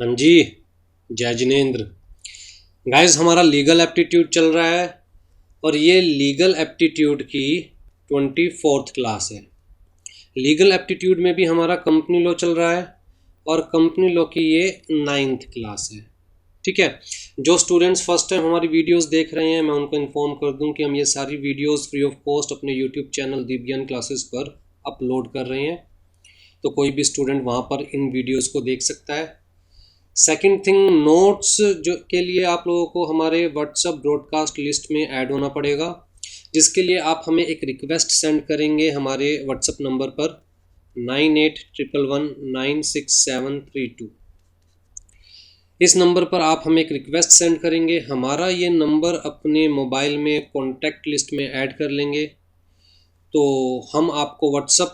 हाँ जी। जय जिनेंद्र। गाइस, हमारा लीगल एप्टीट्यूड चल रहा है और ये लीगल एप्टीट्यूड की 24th क्लास है। लीगल एप्टीट्यूड में भी हमारा कंपनी लॉ चल रहा है और कंपनी लॉ की ये 9th क्लास है। ठीक है। जो स्टूडेंट्स फर्स्ट टाइम हमारी वीडियोस देख रहे हैं, मैं उनको इन्फॉर्म कर दूं कि हम ये सारी वीडियोस फ्री ऑफ कॉस्ट अपने यूट्यूब चैनल दीप ज्ञान क्लासेस पर अपलोड कर रहे हैं, तो कोई भी स्टूडेंट वहाँ पर इन वीडियोस को देख सकता है। सेकंड थिंग, नोट्स जो के लिए आप लोगों को हमारे व्हाट्सएप ब्रॉडकास्ट लिस्ट में ऐड होना पड़ेगा, जिसके लिए आप हमें एक रिक्वेस्ट सेंड करेंगे हमारे व्हाट्सएप नंबर पर 9811196732। इस नंबर पर आप हमें एक रिक्वेस्ट सेंड करेंगे, हमारा ये नंबर अपने मोबाइल में कॉन्टैक्ट लिस्ट में ऐड कर लेंगे, तो हम आपको व्हाट्सएप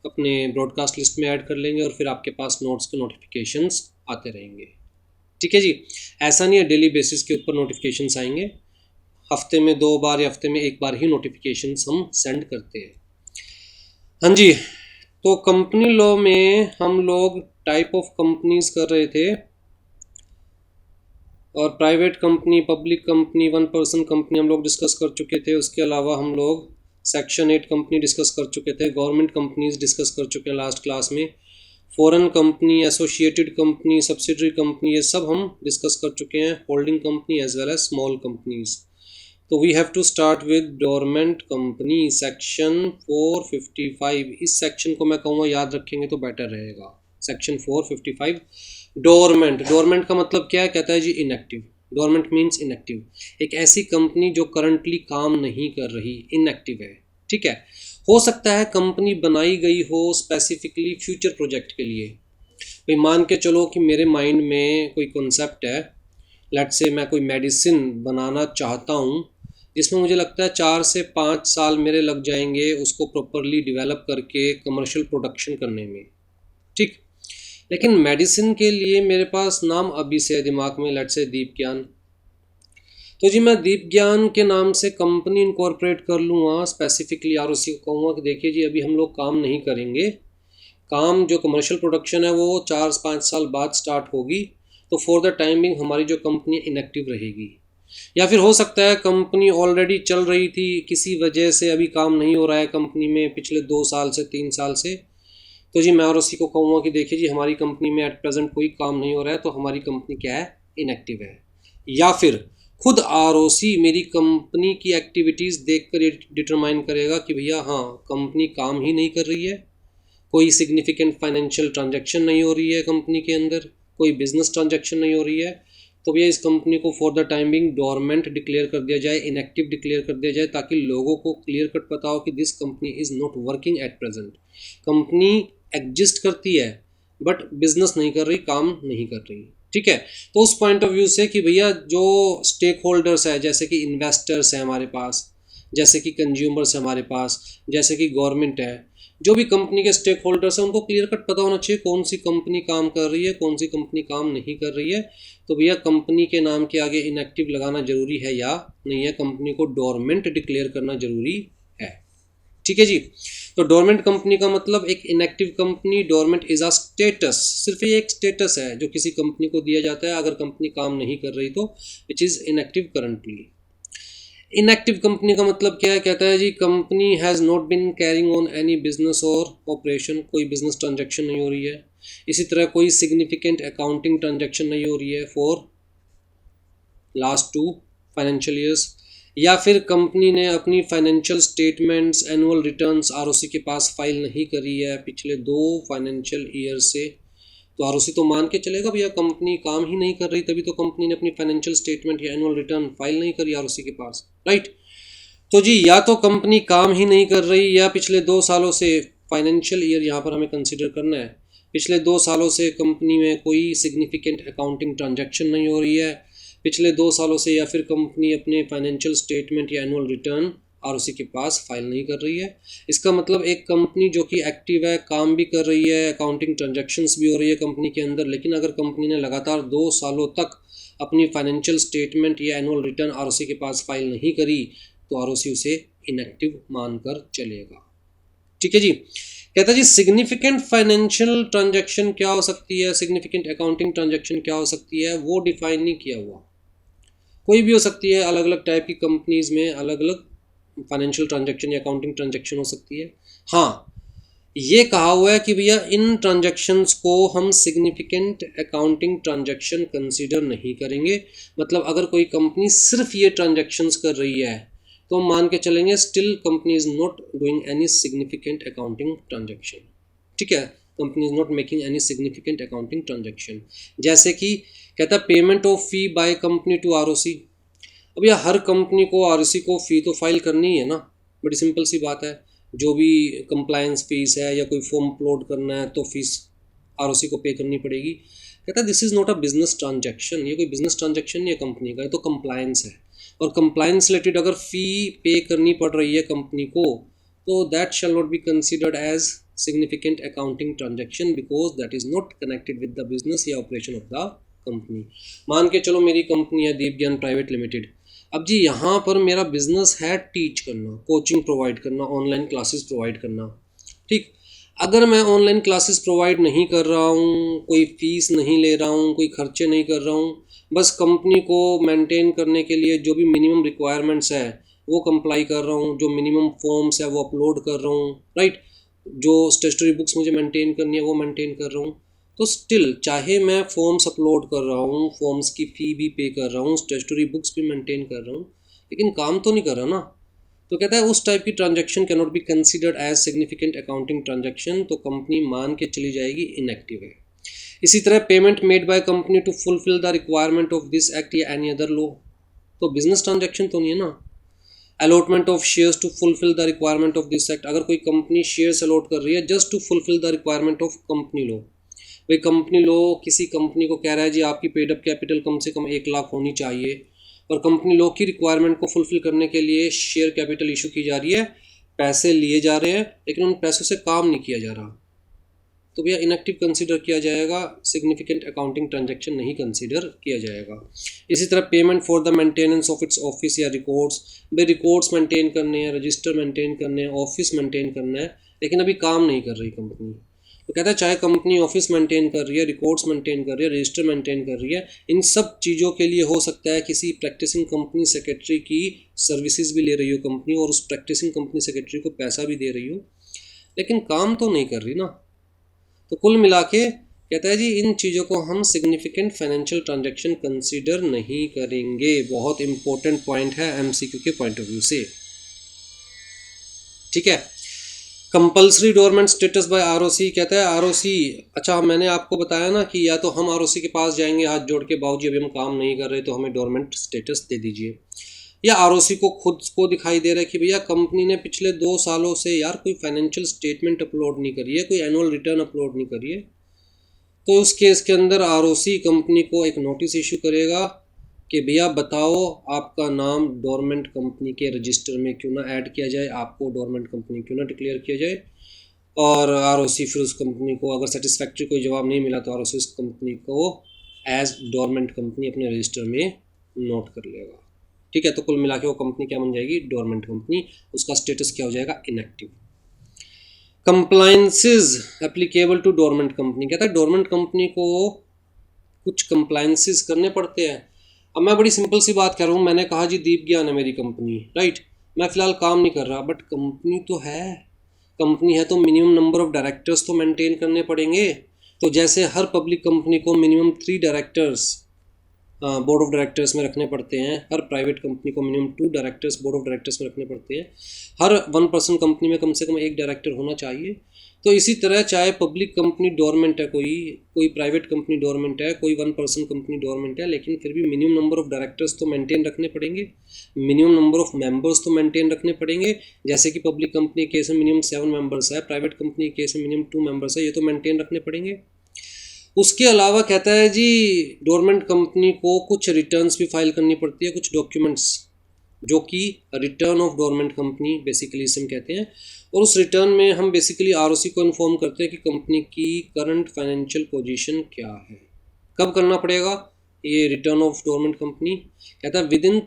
अपने ब्रॉडकास्ट लिस्ट में ऐड कर लेंगे और फिर आपके पास नोट्स के नोटिफिकेशंस आते रहेंगे। ठीक है जी। ऐसा नहीं है डेली बेसिस के ऊपर नोटिफिकेशंस आएंगे, हफ्ते में 2 बार या हफ्ते में 1 बार ही नोटिफिकेशंस हम सेंड करते हैं। हाँ जी। तो कंपनी लॉ में हम लोग टाइप ऑफ कंपनीज कर रहे थे, और private company, public company, 1 person company हम लोग डिस्कस कर चुके थे। उसके अलावा हम लोग सेक्शन 8 कंपनी डिस्कस कर चुके थे, गवर्नमेंट कंपनीज डिस्कस कर चुके हैं लास्ट क्लास में, foreign company, associated company, subsidiary company, ये सब हम डिस्कस कर चुके हैं, holding company as well as small companies. तो we have to start with dormant company, section 455। इस सेक्शन को मैं कहूँगा याद रखेंगे तो बेटर रहेगा। Section 455, dormant. डोरमेंट का मतलब क्या है? कहता है जी इनएक्टिव। डोरमेंट मीन्स इनएक्टिव, एक ऐसी कंपनी जो करंटली काम नहीं कर रही, इनएक्टिव है। ठीक है। हो सकता है कंपनी बनाई गई हो स्पेसिफिकली फ्यूचर प्रोजेक्ट के लिए। भाई मान के चलो कि मेरे माइंड में कोई कॉन्सेप्ट है, लेट्स से मैं कोई मेडिसिन बनाना चाहता हूँ, जिसमें मुझे लगता है 4 से 5 साल मेरे लग जाएंगे उसको प्रॉपरली डेवलप करके कमर्शियल प्रोडक्शन करने में। ठीक। लेकिन मेडिसिन के लिए मेरे पास नाम अभी से दिमाग में, लेट्स से दीप ज्ञान। तो जी मैं दीप ज्ञान के नाम से कंपनी इनकॉर्पोरेट कर लूँगा, स्पेसिफिकली आरओसी को कहूँगा कि देखिए जी अभी हम लोग काम नहीं करेंगे, काम जो कमर्शियल प्रोडक्शन है वो 4-5 साल बाद स्टार्ट होगी, तो फॉर द टाइमिंग हमारी जो कंपनी इनएक्टिव रहेगी। या फिर हो सकता है कंपनी ऑलरेडी चल रही थी, किसी वजह से अभी काम नहीं हो रहा है कंपनी में पिछले 2 साल से 3 साल से, तो जी मैं आरओसी को कहूँगा कि देखिए जी हमारी कंपनी में एट प्रेजेंट कोई काम नहीं हो रहा है, तो हमारी कंपनी क्या है? इनएक्टिव है। या फिर खुद आरओसी मेरी कंपनी की एक्टिविटीज़ देख कर डिटरमाइन करेगा कि भैया हाँ कंपनी काम ही नहीं कर रही है, कोई सिग्निफिकेंट फाइनेंशियल ट्रांजैक्शन नहीं हो रही है कंपनी के अंदर, कोई बिजनेस ट्रांजैक्शन नहीं हो रही है, तो भैया इस कंपनी को for the timing dormant declare कर दिया जाए, इनएक्टिव डिक्लेयर कर दिया जाए, ताकि लोगों को क्लियर कट पता हो कि this company is not working at present. Company exist करती है बट बिजनेस नहीं कर रही, काम नहीं कर रही। ठीक है। तो उस पॉइंट ऑफ व्यू से कि भैया जो स्टेक होल्डर्स है, जैसे कि इन्वेस्टर्स हैं हमारे पास, जैसे कि कंज्यूमर्स हैं हमारे पास, जैसे कि गवर्नमेंट है, जो भी कंपनी के स्टेक होल्डर्स हैं उनको क्लियर कट पता होना चाहिए कौन सी कंपनी काम कर रही है, कौन सी कंपनी काम नहीं कर रही है। तो भैया कंपनी के नाम के आगे इनएक्टिव लगाना जरूरी है या नहीं है, कंपनी को डोरमेंट डिक्लेयर करना जरूरी है। ठीक है जी। तो डोरमेंट कंपनी का मतलब एक inactive company, dormant is a status, सिर्फ ये एक स्टेटस है जो किसी कंपनी को दिया जाता है अगर कंपनी काम नहीं कर रही तो, which is inactive currently. Inactive company का मतलब क्या है? कहता है जी company has not been carrying on any business और ऑपरेशन, कोई बिजनेस ट्रांजैक्शन नहीं हो रही है, इसी तरह कोई सिग्निफिकेंट अकाउंटिंग ट्रांजैक्शन नहीं हो रही है फॉर लास्ट 2 फाइनेंशियल ईयर्स, या फिर कंपनी ने अपनी financial statements, annual returns ROC के पास फाइल नहीं करी है पिछले 2 फाइनेंशियल ईयर से, तो आरओसी तो मान के चलेगा भैया कंपनी काम ही नहीं कर रही, तभी तो कंपनी ने अपनी फाइनेंशियल स्टेटमेंट या एनुअल रिटर्न फाइल नहीं करी आरओसी के पास, राइट। तो जी या तो कंपनी काम ही नहीं कर रही, या पिछले 2 सालों से, फाइनेंशियल ईयर यहाँ पर हमें कंसिडर करना है, पिछले 2 सालों से कंपनी में कोई सिग्निफिकेंट अकाउंटिंग ट्रांजैक्शन नहीं हो रही है, पिछले 2 सालों से, या फिर कंपनी अपने फाइनेंशियल स्टेटमेंट या एनुअल रिटर्न आरओसी के पास फाइल नहीं कर रही है। इसका मतलब एक कंपनी जो कि एक्टिव है, काम भी कर रही है, अकाउंटिंग ट्रांजैक्शंस भी हो रही है कंपनी के अंदर, लेकिन अगर कंपनी ने लगातार 2 सालों तक अपनी फाइनेंशियल स्टेटमेंट या एनुअल रिटर्न आरओसी के पास फाइल नहीं करी, तो आरओसी उसे इनएक्टिव मानकर चलेगा। ठीक है जी। कहता है जी सिग्निफिकेंट फाइनेंशियल ट्रांजैक्शन क्या हो सकती है, सिग्निफिकेंट अकाउंटिंग ट्रांजैक्शन क्या हो सकती है, वो डिफाइन नहीं किया हुआ। कोई भी हो सकती है, अलग अलग टाइप की कंपनीज में अलग अलग फाइनेंशियल ट्रांजैक्शन या अकाउंटिंग ट्रांजैक्शन हो सकती है। हाँ, ये कहा हुआ है कि भैया इन ट्रांजैक्शंस को हम सिग्निफिकेंट अकाउंटिंग ट्रांजैक्शन कंसीडर नहीं करेंगे। मतलब अगर कोई कंपनी सिर्फ ये ट्रांजैक्शंस कर रही है तो हम मान के चलेंगे still company is not doing any significant accounting transaction. ठीक है, company is not making any significant accounting transaction. जैसे कि कहता है payment of fee by company to ROC. अब यह हर कंपनी को आरओसी को फ़ी तो फाइल करनी ही है ना, बड़ी सिंपल सी बात है। जो भी कंप्लायंस फीस है या कोई फॉर्म अपलोड करना है तो फीस आरओसी को पे करनी पड़ेगी। कहता है this is not a business transaction, ये कोई बिजनेस ट्रांजैक्शन नहीं है कंपनी का, ये तो कंप्लायंस है। और कंप्लायंस रिलेटेड अगर फ़ी पे करनी पड़ रही है कंपनी को तो that shall not be considered as significant accounting transaction because that is not connected with the business या ऑपरेशन ऑफ द कंपनी। मान के चलो मेरी कंपनी है दीप ज्ञान प्राइवेट लिमिटेड। अब जी यहाँ पर मेरा बिजनेस है टीच करना, कोचिंग प्रोवाइड करना, ऑनलाइन क्लासेस प्रोवाइड करना। ठीक, अगर मैं ऑनलाइन क्लासेस प्रोवाइड नहीं कर रहा हूँ, कोई फीस नहीं ले रहा हूँ, कोई खर्चे नहीं कर रहा हूँ, बस कंपनी को मेंटेन करने के लिए जो भी मिनिमम रिक्वायरमेंट्स है वो कंप्लाई कर रहा हूँ, जो मिनिमम फॉर्म्स है वो अपलोड कर रहा हूँ, राइट, जो स्टेशनरी बुक्स मुझे मेंटेन करनी है वो मेंटेन कर रहा हूँ, तो स्टिल चाहे मैं फॉर्म्स अपलोड कर रहा हूँ, फॉर्म्स की फ़ी भी पे कर रहा हूँ, स्टेशनरी बुक्स भी मेंटेन कर रहा हूँ, लेकिन काम तो नहीं कर रहा ना। तो कहता है उस टाइप की transaction cannot be considered as significant accounting transaction, तो कंपनी मान के चली जाएगी इनएक्टिव है। इसी तरह payment made by company to fulfil the requirement of this act या एनी अदर लॉ, तो बिजनेस ट्रांजैक्शन तो नहीं है ना। Allotment of shares to fulfil the requirement of this act, अगर कोई कंपनी शेयर्स अलॉट कर रही है just to fulfil the requirement of company law, भाई कंपनी लो किसी कंपनी को कह रहा है जी आपकी पेडअप कैपिटल कम से कम 1 लाख होनी चाहिए, और कंपनी लो की रिक्वायरमेंट को फुलफिल करने के लिए शेयर कैपिटल इशू की जा रही है, पैसे लिए जा रहे हैं लेकिन उन पैसों से काम नहीं किया जा रहा, तो भैया इनएक्टिव कंसीडर किया जाएगा, सिग्निफिकेंट अकाउंटिंग ट्रांजैक्शन नहीं कंसीडर किया जाएगा। इसी तरह payment for the maintenance of its office या रिकॉर्ड्स, भाई रिकॉर्ड्स मेंटेन करने हैं, रजिस्टर मेंटेन करने हैं, ऑफिस मेंटेन करना है, लेकिन अभी काम नहीं कर रही कंपनी, तो कहता है चाहे कंपनी ऑफिस मेंटेन कर रही है, रिकॉर्ड्स मेंटेन कर रही है, रजिस्टर मेंटेन कर रही है, इन सब चीज़ों के लिए हो सकता है किसी प्रैक्टिसिंग कंपनी सेक्रेटरी की सर्विसेज भी ले रही हो कंपनी और उस प्रैक्टिसिंग कंपनी सेक्रेटरी को पैसा भी दे रही हो, लेकिन काम तो नहीं कर रही ना। तो कुल मिला के कहता है जी इन चीज़ों को हम सिग्निफिकेंट फाइनेंशियल ट्रांजैक्शन कंसीडर नहीं करेंगे। बहुत इंपॉर्टेंट पॉइंट है एमसीक्यू के पॉइंट ऑफ व्यू से। ठीक है, compulsory dormant status by ROC, कहता है आरओसी, अच्छा मैंने आपको बताया ना कि या तो हम आरओसी के पास जाएंगे हाथ जोड़ के बाबूजी अभी हम काम नहीं कर रहे तो हमें डोरमेंट स्टेटस दे दीजिए, या आरओसी को खुद को दिखाई दे रहा है कि भैया कंपनी ने पिछले 2 सालों से यार कोई फाइनेंशियल स्टेटमेंट अपलोड नहीं करी है, कोई एनुअल रिटर्न अपलोड नहीं करी है, तो उस केस के अंदर आरओसी कंपनी को एक नोटिस इशू करेगा कि भैया बताओ आपका नाम डोरमेंट कंपनी के रजिस्टर में क्यों ना ऐड किया जाए, आपको डोरमेंट कंपनी क्यों ना डिक्लेयर किया जाए। और आरओसी फिर उस कंपनी को अगर सेटिस्फैक्ट्री कोई जवाब नहीं मिला तो आरओसी उस कंपनी को एज डोरमेंट कंपनी अपने रजिस्टर में नोट कर लेगा। ठीक है, तो कुल मिला के वो कंपनी क्या बन जाएगी, डोरमेंट कंपनी, उसका स्टेटस क्या हो जाएगा, inactive. Compliances applicable to dormant company, कहता है डोरमेंट कंपनी को कुछ कंप्लायंसेस करने पड़ते हैं। अब मैं बड़ी सिंपल सी बात कर रहा हूँ, मैंने कहा जी दीप ज्ञान है मेरी कंपनी, राइट, मैं फ़िलहाल काम नहीं कर रहा बट कंपनी तो है, कंपनी है तो मिनिमम नंबर ऑफ़ डायरेक्टर्स तो मेंटेन करने पड़ेंगे। तो जैसे हर पब्लिक कंपनी को minimum 3 directors board of directors में रखने पड़ते हैं, हर प्राइवेट कंपनी को minimum 2 directors board of directors में रखने पड़ते हैं, हर 1 पर्सन कंपनी में कम से कम 1 डायरेक्टर होना चाहिए। तो इसी तरह चाहे पब्लिक कंपनी डोरमेंट है, कोई प्राइवेट कंपनी डोरमेंट है, कोई 1 पर्सन कंपनी डोरमेंट है, लेकिन फिर भी मिनिमम नंबर ऑफ़ डायरेक्टर्स तो मेंटेन रखने पड़ेंगे, मिनिमम नंबर ऑफ़ मेंबर्स तो मेंटेन रखने पड़ेंगे। जैसे कि पब्लिक कंपनी के केस में मिनिमम 7 मेंबर्स है, प्राइवेट कंपनी के केस में मिनिमम 2 मेंबर्स है, ये तो मेंटेन रखने पड़ेंगे। उसके अलावा कहता है जी डोरमेंट कंपनी को कुछ रिटर्न्स भी फाइल करनी पड़ती है, कुछ डॉक्यूमेंट्स जो कि return of dormant company basically इसे हम कहते हैं, और उस रिटर्न में हम बेसिकली आरओसी को इन्फॉर्म करते हैं कि कंपनी की करंट फाइनेंशियल पोजीशन क्या है। कब करना पड़ेगा ये रिटर्न ऑफ डोरमेंट कंपनी, कहता है with in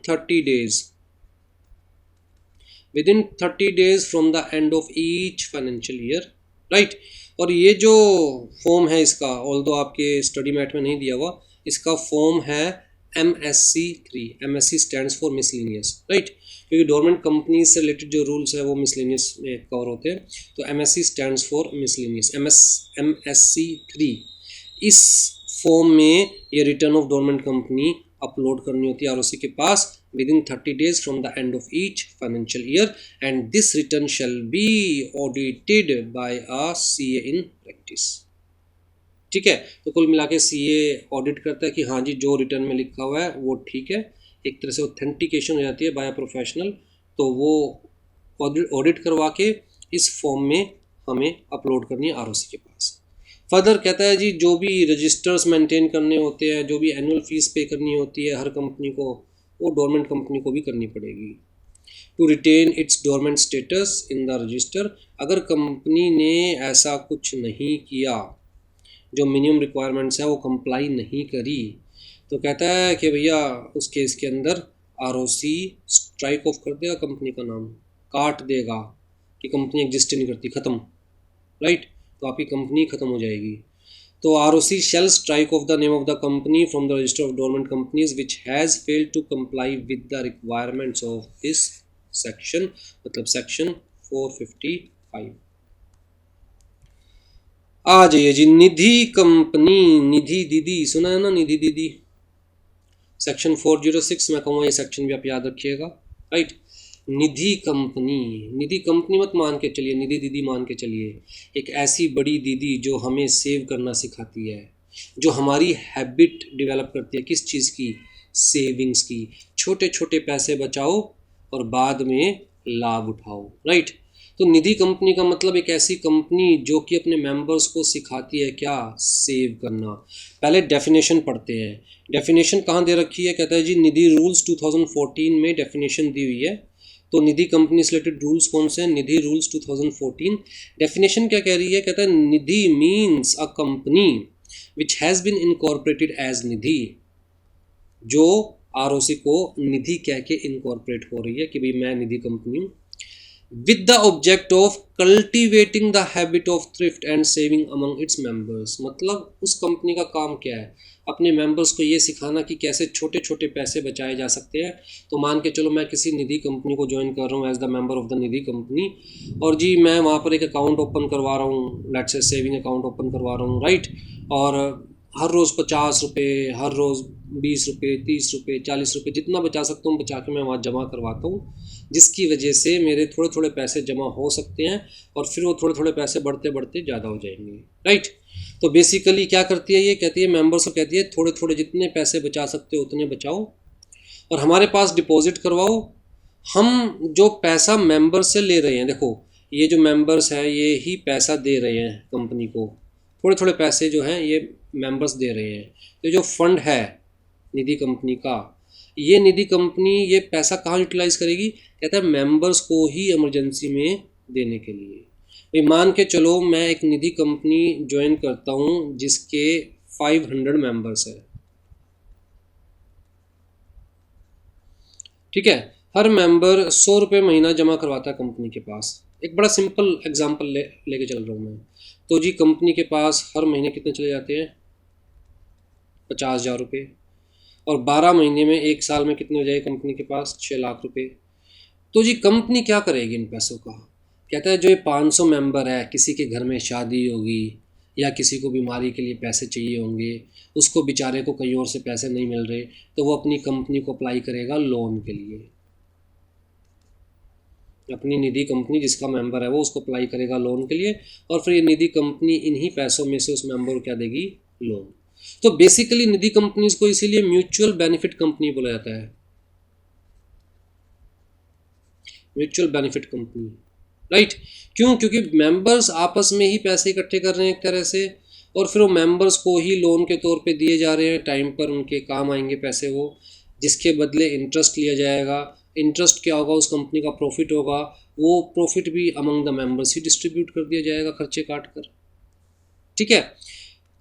30 days from the end of each financial year, right. और ये जो फॉर्म है इसका, ऑल्दो आपके स्टडी मैट में नहीं दिया हुआ, इसका फॉर्म है MSC3। MSC stands for miscellaneous, right, क्योंकि गवर्नमेंट कंपनी से रिलेटेड जो रूल्स है वो मिसलिनियस में कवर होते हैं, तो MSC stands for miscellaneous. MSC3 इस फॉर्म में ये return of government company upload करनी होती है ROC के पास within 30 days from the end of each financial year, and this return shall be audited by a CA in practice। ठीक है, तो कुल मिला के CA ऑडिट करता है कि हाँ जी जो रिटर्न में लिखा हुआ है वो ठीक है, एक तरह से ऑथेंटिकेशन हो जाती है बाय प्रोफेशनल, तो वो ऑडिट करवा के इस फॉर्म में हमें अपलोड करनी है ROC के पास। फर्दर कहता है जी जो भी रजिस्टर्स मेंटेन करने होते हैं, जो भी एनुअल फीस पे करनी होती है हर कंपनी को, वो डोरमेंट कंपनी को भी करनी पड़ेगी। To retain its dormant status in the register, अगर कंपनी ने ऐसा कुछ नहीं किया, जो मिनिमम रिक्वायरमेंट्स है वो कंप्लाई नहीं करी, तो कहता है कि भैया उस केस के अंदर ROC स्ट्राइक ऑफ कर देगा, कंपनी का नाम काट देगा कि कंपनी एग्जिस्ट नहीं करती, ख़त्म, राइट, तो आपकी कंपनी ख़त्म हो जाएगी। तो ROC shall strike off the name of the company from the register of dormant companies which has failed to comply with the requirements of this section, मतलब सेक्शन 455। आ जाइए जी, निधि कंपनी, निधि दीदी सुना है ना, निधि दीदी, सेक्शन 406 में कहूँगा, ये सेक्शन भी आप याद रखिएगा, राइट। निधि कंपनी, निधि कंपनी मत मान के चलिए, निधि दीदी मान के चलिए, एक ऐसी बड़ी दीदी जो हमें सेव करना सिखाती है, जो हमारी हैबिट डेवलप करती है, किस चीज़ की, सेविंग्स की, छोटे छोटे पैसे बचाओ और बाद में लाभ उठाओ, राइट। तो निधि कंपनी का मतलब एक ऐसी कंपनी जो कि अपने मेंबर्स को सिखाती है क्या, सेव करना। पहले डेफिनेशन पढ़ते हैं, डेफिनेशन कहाँ दे रखी है, कहता है जी निधि रूल्स 2014 में डेफिनेशन दी हुई है। तो निधि कंपनी से रिलेटेड रूल्स कौन से हैं, निधि रूल्स 2014। डेफिनेशन क्या कह रही है, कहता है Nidhi means a company which has been incorporated as Nidhi, जो ROC को निधि कह के इनकॉर्पोरेट हो रही है कि भाई मैं निधि कंपनी हूँ, with the object of cultivating the habit of thrift and saving among its members। मतलब उस कंपनी का काम क्या है, अपने मेंबर्स को ये सिखाना कि कैसे छोटे छोटे पैसे बचाए जा सकते हैं। तो मान के चलो मैं किसी निधि कंपनी को ज्वाइन कर रहा हूँ as the member of the Nidhi company, और जी मैं वहाँ पर एक अकाउंट ओपन करवा रहा हूँ, let's say saving account open करवा रहा हूँ, राइट, और हर रोज़ 50 रुपये, हर रोज़ 20 रुपये, 30 रुपये, 40 रुपये, जितना बचा सकता हूँ बचा के मैं वहाँ जमा करवाता हूँ, जिसकी वजह से मेरे थोड़े थोड़े पैसे जमा हो सकते हैं और फिर वो थोड़े थोड़े पैसे बढ़ते बढ़ते ज़्यादा हो जाएंगे, राइट। तो बेसिकली क्या करती है, ये कहती है मेंबर्स को, कहती है थोड़े थोड़े जितने पैसे बचा सकते हो उतने बचाओ और हमारे पास डिपॉजिट करवाओ। हम जो पैसा मेंबर से ले रहे हैं, देखो ये जो मेंबर्स हैं ये ही पैसा दे रहे हैं कंपनी को, थोड़े थोड़े पैसे जो हैं ये मेंबर्स दे रहे हैं। तो जो फंड है निधि कंपनी का, ये निधि कंपनी ये पैसा कहाँ यूटिलाइज़ करेगी, कहता है मेंबर्स को ही इमरजेंसी में देने के लिए। भाई मान के चलो मैं एक निधि कंपनी ज्वाइन करता हूँ जिसके 500 मेंबर्स है, ठीक है, हर मेंबर 100 रुपये महीना जमा करवाता है कंपनी के पास। एक बड़ा सिंपल एग्जांपल लेके चल रहा हूँ मैं। तो जी कंपनी के पास हर महीने कितने चले जाते हैं, 50,000 रुपये, और 12 महीने में, एक साल में कितने हो जाए कंपनी के पास, 6 लाख रुपये। तो जी कंपनी क्या करेगी इन पैसों का, कहता है जो ये 500 मेंबर है, किसी के घर में शादी होगी या किसी को बीमारी के लिए पैसे चाहिए होंगे, उसको बेचारे को कहीं और से पैसे नहीं मिल रहे, तो वो अपनी कंपनी को अप्लाई करेगा लोन के लिए। अपनी निधि कंपनी जिसका मेंबर है वो उसको अप्लाई करेगा लोन के लिए, और फिर ये निधि कंपनी इन्हीं पैसों में से उस मेंबर को क्या देगी, लोन। तो बेसिकली निधि कंपनीज को इसीलिए म्यूचुअल बेनिफिट कंपनी बोला जाता है, म्यूचुअल बेनिफिट कंपनी, राइट। क्यों, क्योंकि मेंबर्स आपस में ही पैसे इकट्ठे कर रहे हैं एक तरह से, और फिर वो मेंबर्स को ही लोन के तौर पे दिए जा रहे हैं, टाइम पर उनके काम आएंगे पैसे वो, जिसके बदले इंटरेस्ट लिया जाएगा। इंटरेस्ट क्या होगा, उस कंपनी का प्रॉफिट होगा, वो प्रॉफिट भी among the members he distribute कर दिया जाएगा खर्चे काट कर, ठीक है।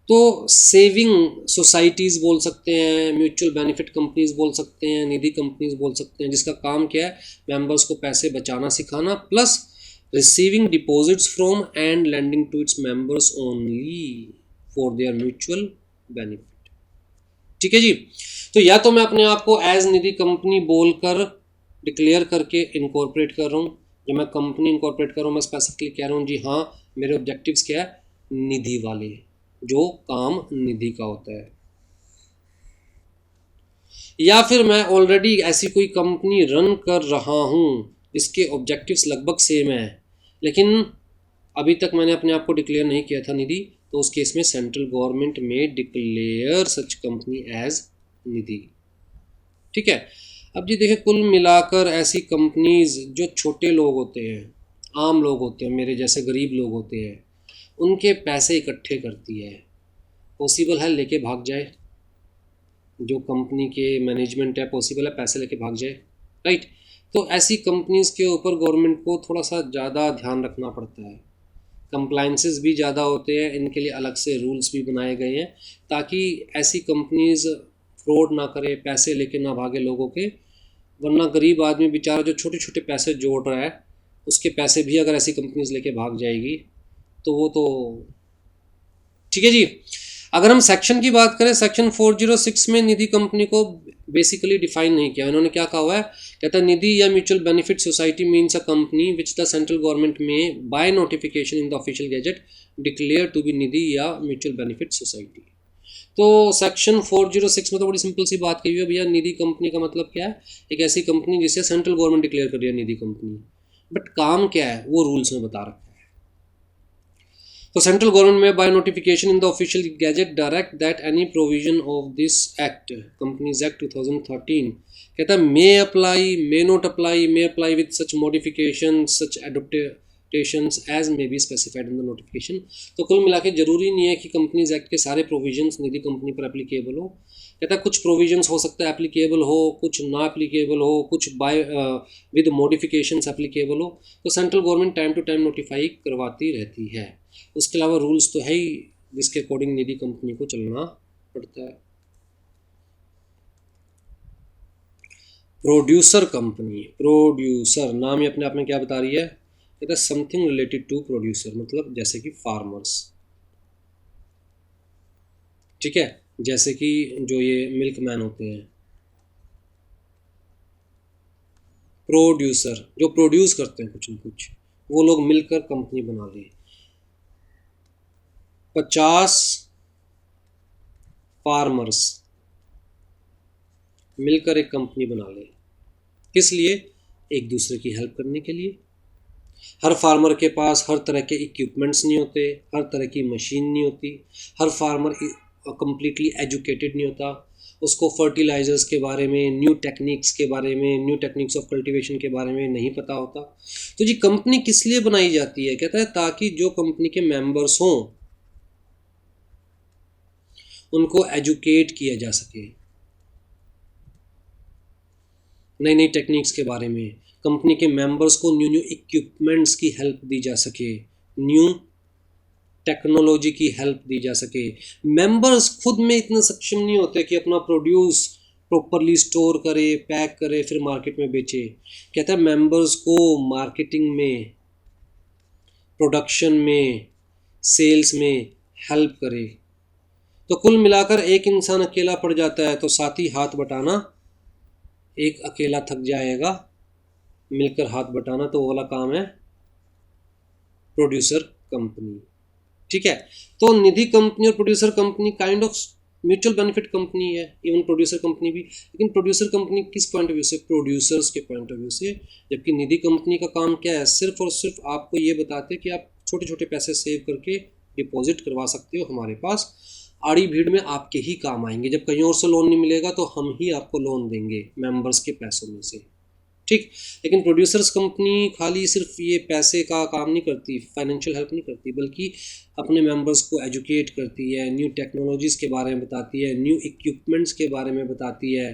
तो सेविंग सोसाइटीज़ बोल सकते हैं, म्यूचुअल बेनिफिट कंपनीज बोल सकते हैं, निधि कंपनीज बोल सकते हैं, जिसका काम क्या है, मेंबर्स को पैसे बचाना सिखाना, plus receiving deposits from and lending to its members only for their mutual benefit. ठीक है जी। तो या तो मैं अपने आप को एज निधि कंपनी बोलकर डिक्लेयर करके इनकॉर्पोरेट कर रहा हूँ, जब मैं कंपनी इनकॉर्पोरेट कर रहा हूँ मैं स्पेसिफिकली कह रहा हूँ जी हाँ मेरे ऑब्जेक्टिव्स क्या है, निधि वाले, जो काम निधि का होता है। या फिर मैं ऑलरेडी ऐसी कोई कंपनी रन कर रहा हूँ इसके ऑब्जेक्टिव्स लगभग सेम है, लेकिन अभी तक मैंने अपने आप को डिक्लेयर नहीं किया था निधि, तो उस केस में सेंट्रल गवर्नमेंट में डिक्लेयर सच कंपनी एज निधि। ठीक है। अब जी देखिए, कुल मिलाकर ऐसी कंपनीज जो छोटे लोग होते हैं, आम लोग होते हैं, मेरे जैसे गरीब लोग होते हैं, उनके पैसे इकट्ठे करती है, पॉसिबल है लेके भाग जाए, जो कंपनी के मैनेजमेंट है पॉसिबल है पैसे लेके भाग जाए, राइट। तो ऐसी कंपनीज के ऊपर गवर्नमेंट को थोड़ा सा ज़्यादा ध्यान रखना पड़ता है, कंप्लाइंसेस भी ज़्यादा होते हैं, इनके लिए अलग से रूल्स भी बनाए गए हैं ताकि ऐसी कंपनीज फ्रॉड ना करे, पैसे लेके ना भागे लोगों के, वरना गरीब आदमी बेचारा जो छोटे छोटे पैसे जोड़ रहा है उसके पैसे भी अगर ऐसी कंपनीज लेके भाग जाएगी तो वो तो ठीक है जी। अगर हम सेक्शन की बात करें, सेक्शन 406 में निधि कंपनी को बेसिकली डिफाइन नहीं किया, इन्होंने क्या कहा हुआ है, कहता है निधि या mutual benefit society means a company which the central government may by notification in the official gazette declare to be Nidhi या म्यूचुअल बेनिफिट सोसाइटी। तो सेक्शन 406 में तो बड़ी सिंपल सी बात कही हुई है भैया, निधि कंपनी का मतलब क्या है, एक ऐसी कंपनी जिसे सेंट्रल गवर्नमेंट डिक्लेयर कर रही है निधि कंपनी, बट काम क्या है वो रूल्स में बता रखा है। तो central government may by notification in the official gazette direct that any provision of this act, companies act 2013, कहता है may apply, may not apply, may apply with such modification, such adaptations as may be specified in the notification. तो कुल मिला के जरूरी नहीं है कि कंपनीज एक्ट के सारे प्रोविजंस निधि कंपनी पर एप्लीकेबल हो, कहता है कुछ प्रोविजंस हो सकता है एप्लीकेबल हो, कुछ ना एप्लीकेबल हो, कुछ बाय विद मॉडिफिकेशंस एप्लीकेबल हो। तो central government time to time notify करवाती रहती है, उसके अलावा रूल्स तो है ही जिसके अकॉर्डिंग निधि कंपनी को चलना पड़ता है। प्रोड्यूसर कंपनी, प्रोड्यूसर नाम ही अपने आप में क्या बता रही है, कहता है समथिंग रिलेटेड टू प्रोड्यूसर, मतलब जैसे कि फार्मर्स, ठीक है, जैसे कि जो ये मिल्क मैन होते हैं, प्रोड्यूसर जो प्रोड्यूस करते हैं कुछ न कुछ, वो लोग मिलकर कंपनी बना ले। 50 फार्मर्स मिलकर एक कंपनी बना ले, किस लिए, एक दूसरे की हेल्प करने के लिए। हर फार्मर के पास हर तरह के इक्विपमेंट्स नहीं होते, हर तरह की मशीन नहीं होती, हर फार्मर कंप्लीटली एजुकेटेड नहीं होता, उसको फर्टिलाइजर्स के बारे में, न्यू टेक्निक्स के बारे में, न्यू टेक्निक्स ऑफ कल्टीवेशन के बारे में नहीं पता होता। तो जी कंपनी किस लिए बनाई जाती है, कहता है ताकि जो कंपनी के मेंबर्स हों उनको एजुकेट किया जा सके, नई नई टेक्निक्स के बारे में, कंपनी के मेंबर्स को न्यू न्यू इक्विपमेंट्स की हेल्प दी जा सके, न्यू टेक्नोलॉजी की हेल्प दी जा सके। मेंबर्स खुद में इतने सक्षम नहीं होते कि अपना प्रोड्यूस प्रॉपरली स्टोर करे, पैक करे, फिर मार्केट में बेचे। कहता है मेंबर्स को मार्केटिंग में, प्रोडक्शन में, सेल्स में हेल्प करे। तो कुल मिलाकर एक इंसान अकेला पड़ जाता है तो साथी हाथ बटाना, एक अकेला थक जाएगा, मिलकर हाथ बटाना, तो वो वाला काम है प्रोड्यूसर कंपनी। ठीक है। तो निधि कंपनी और producer company kind of mutual benefit company है, इवन प्रोड्यूसर कंपनी भी, लेकिन प्रोड्यूसर कंपनी किस पॉइंट ऑफ व्यू से, प्रोड्यूसर्स के पॉइंट ऑफ व्यू से, जबकि निधि कंपनी का काम क्या है, सिर्फ और सिर्फ आपको ये बताते कि आप छोटे छोटे पैसे सेव करके डिपॉजिट करवा सकते हो हमारे पास, आड़ी भीड़ में आपके ही काम आएंगे, जब कहीं और से लोन नहीं मिलेगा तो हम ही आपको लोन देंगे मेंबर्स के पैसों में से, ठीक। लेकिन प्रोड्यूसर्स कंपनी खाली सिर्फ ये पैसे का काम नहीं करती, फाइनेंशियल हेल्प नहीं करती, बल्कि अपने मेंबर्स को एजुकेट करती है, न्यू टेक्नोलॉजीज़ के बारे में बताती है, न्यू इक्विपमेंट्स के बारे में बताती है,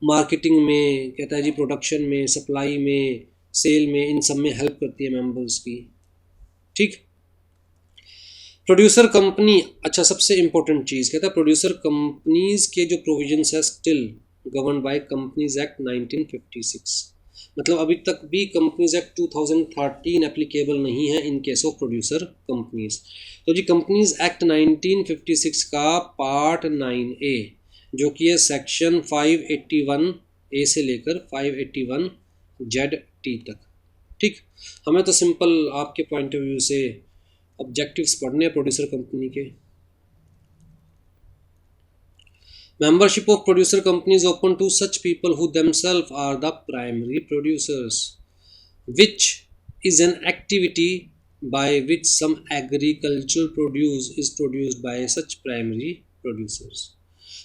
मार्केटिंग में, कहता है जी प्रोडक्शन में, सप्लाई में, सेल में, इन सब में हेल्प करती है मेंबर्स की, ठीक। प्रोड्यूसर कंपनी, अच्छा सबसे इंपॉर्टेंट चीज़, कहता है प्रोड्यूसर कंपनीज के जो प्रोविजंस है still govern by companies act 1956, मतलब अभी तक भी कंपनीज एक्ट 2013 एप्लीकेबल नहीं है in case of producer companies. तो जी कंपनीज एक्ट 1956 का पार्ट 9A जो कि है सेक्शन 581A से लेकर 581ZT तक। ठीक, हमें तो सिंपल आपके पॉइंट ऑफ व्यू से ऑब्जेक्टिव्स पढ़ने हैं प्रोड्यूसर कंपनी के। Membership of producer company is open to such people who themselves are the primary producers, which is an activity by which some agricultural produce is produced by such primary producers।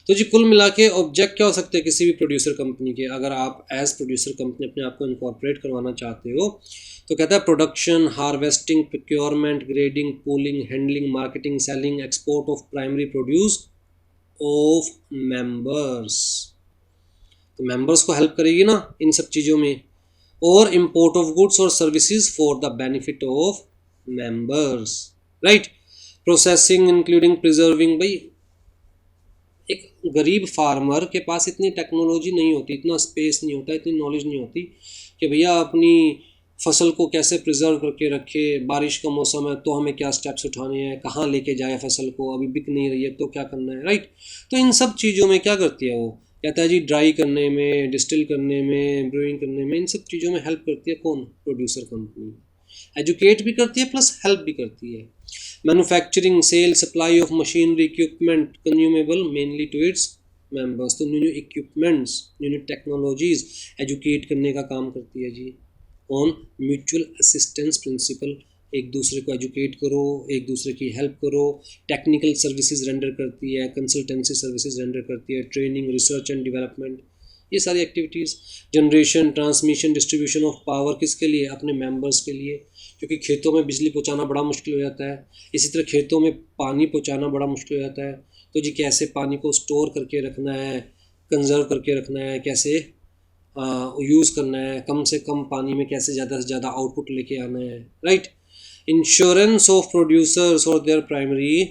तो जी कुल मिला के object क्या हो सकते हैं किसी भी प्रोड्यूसर कंपनी के, अगर आप एज प्रोड्यूसर कंपनी अपने आप को इनकॉर्पोरेट करवाना चाहते हो तो कहता है production, harvesting, procurement, grading, pooling, handling, marketing, selling, export of primary produce of members. तो मेंबर्स को हेल्प करेगी ना इन सब चीज़ों में, और इम्पोर्ट ऑफ गुड्स और services for the benefit of members, right. Processing including preserving, भाई एक गरीब फार्मर के पास इतनी टेक्नोलॉजी नहीं होती, इतना स्पेस नहीं होता, इतनी नॉलेज नहीं होती कि भैया अपनी फसल को कैसे प्रिजर्व करके रखे, बारिश का मौसम है तो हमें क्या स्टेप्स उठाने हैं, कहाँ लेके जाए फसल को, अभी बिक नहीं रही है तो क्या करना है, राइट। तो इन सब चीज़ों में क्या करती है वो, कहता है जी ड्राई करने में, डिस्टिल करने में, ब्रूइंग करने में, इन सब चीज़ों में हेल्प करती है कौन, प्रोड्यूसर कंपनी। एजुकेट भी करती है प्लस हेल्प भी करती है। Manufacturing, sale, supply of machinery, equipment, consumable mainly to its members. तो new new equipments, new new technologies educate करने का काम करती है जी। ऑन म्यूचुअल असिस्टेंस प्रिंसिपल, एक दूसरे को एजुकेट करो, एक दूसरे की हेल्प करो। टेक्निकल सर्विसेज रेंडर करती है, कंसल्टेंसी सर्विसेज रेंडर करती है, ट्रेनिंग, रिसर्च एंड डेवलपमेंट, ये सारी activities. Generation, transmission, distribution of power किसके लिए, अपने मेंबर्स के लिए, क्योंकि खेतों में बिजली पहुंचाना बड़ा मुश्किल हो जाता है, इसी तरह खेतों में पानी पहुंचाना बड़ा मुश्किल हो जाता है। तो जी कैसे पानी को स्टोर करके रखना है, कंजर्व करके रखना है, कैसे यूज़ करना है, कम से कम पानी में कैसे ज़्यादा से ज़्यादा आउटपुट लेके आना है, राइट। इंश्योरेंस ऑफ प्रोड्यूसर्स और their primary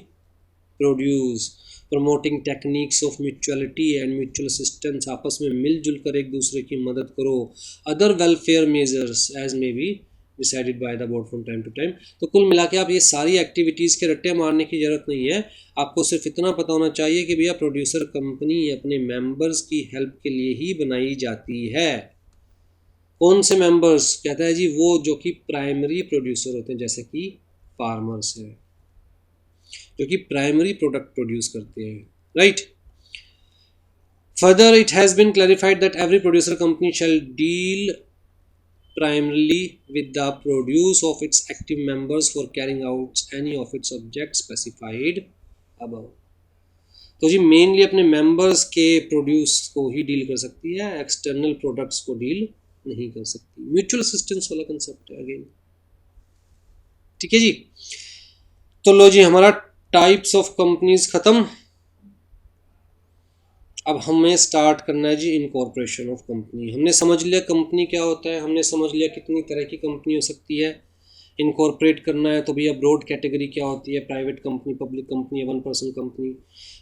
produce, promoting techniques of mutuality and mutual assistance, आपस में मिलजुल कर एक दूसरे की मदद करो। Other welfare measures as may be decided by the board from time to time. तो कुल मिला के आप ये सारी एक्टिविटीज़ के रट्टे मारने की ज़रूरत नहीं है, आपको सिर्फ इतना पता होना चाहिए कि भैया प्रोड्यूसर कंपनी अपने मेंबर्स की हेल्प के लिए ही बनाई जाती है। कौन से मेंबर्स, कहता है जी वो जो कि प्राइमरी प्रोड्यूसर होते हैं, जैसे कि फार्मर्स है जो कि प्राइमरी प्रोडक्ट प्रोड्यूस करते हैं, right. Further it has been clarified that every producer company shall deal primarily with the produce of its active members for carrying out any of its objects specified above। तो जी mainly अपने members के produce को ही deal कर सकती है, external products को deal नहीं कर सकती। म्यूचुअल असिस्टेंस वाला कंसेप्ट है अगेन, ठीक है जी। तो लो जी हमारा टाइप्स ऑफ कंपनीज खत्म। अब हमें स्टार्ट करना है जी इनकॉर्पोरेशन ऑफ कंपनी। हमने समझ लिया कंपनी क्या होता है, हमने समझ लिया कितनी तरह की कंपनी हो सकती है। इनकॉर्पोरेट करना है तो भैया ब्रॉड कैटेगरी क्या होती है, private company, public company, one person company.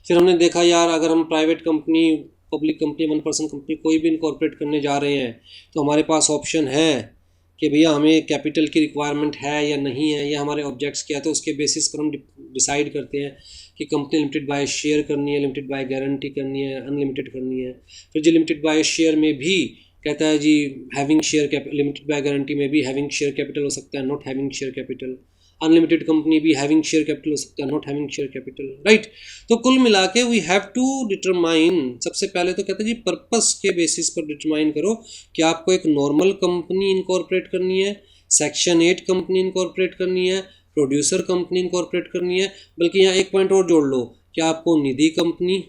फिर हमने देखा यार अगर हम private company, public company, one person company कोई भी इनकॉर्पोरेट करने जा रहे हैं तो हमारे पास ऑप्शन है कि भैया हमें कैपिटल की रिक्वायरमेंट है या नहीं है, या हमारे ऑब्जेक्ट्स क्या है। तो उसके बेसिस पर हम डिसाइड करते हैं कि कंपनी लिमिटेड बाय शेयर करनी है, लिमिटेड बाय गारंटी करनी है, अनलिमिटेड करनी है। फिर जो लिमिटेड बाय शेयर में भी कहता है जी having share capital, limited by guarantee में भी हैविंग शेयर कैपिटल हो सकता है, not having share capital. Unlimited company भी हैविंग शेयर कैपिटल हो सकता है, not having share capital, right. तो कुल मिला के वी हैव टू डिटरमाइन, सबसे पहले तो कहते हैं जी पर्पस के बेसिस पर डिटरमाइन करो कि आपको एक नॉर्मल कंपनी इनकॉर्पोरेट करनी है, सेक्शन 8 कंपनी इनकॉर्पोरेट करनी है, प्रोड्यूसर कंपनी इनकॉर्पोरेट करनी है। बल्कि यहाँ एक पॉइंट और जोड़ लो कि आपको निधि कंपनी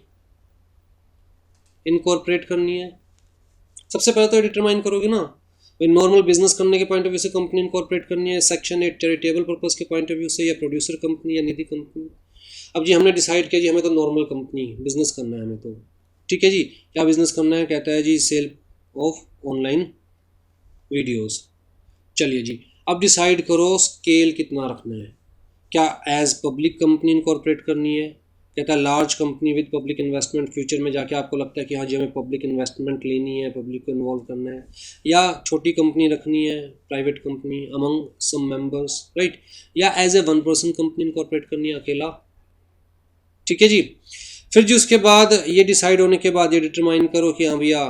इनकॉर्पोरेट करनी है। सबसे पहले तो डिटरमाइन करोगे ना, नॉर्मल बिजनेस करने के पॉइंट ऑफ व्यू से कंपनी इनकॉर्पोरेट करनी है, सेक्शन 8 चैरिटेबल पर्पस के पॉइंट ऑफ व्यू से, या प्रोड्यूसर कंपनी या निधि कंपनी। अब जी हमने डिसाइड किया जी हमें तो नॉर्मल कंपनी बिजनेस करना है हमें तो, ठीक है जी। क्या बिजनेस करना है, कहता है जी सेल ऑफ ऑनलाइन वीडियोस। चलिए जी अब डिसाइड करो स्केल कितना रखना है, क्या एज पब्लिक कंपनी इनकॉर्पोरेट करनी है, कहता है large company with public investment, future में जाके आपको लगता है कि हाँ जी हमें पब्लिक इन्वेस्टमेंट लेनी है, पब्लिक को इन्वॉल्व करना है, या छोटी कंपनी रखनी है, private company among some members, right, या as a one person company incorporate करनी है, अकेला। ठीक है जी। फिर जी उसके बाद ये डिसाइड होने के बाद ये डिटरमाइन करो कि हाँ भैया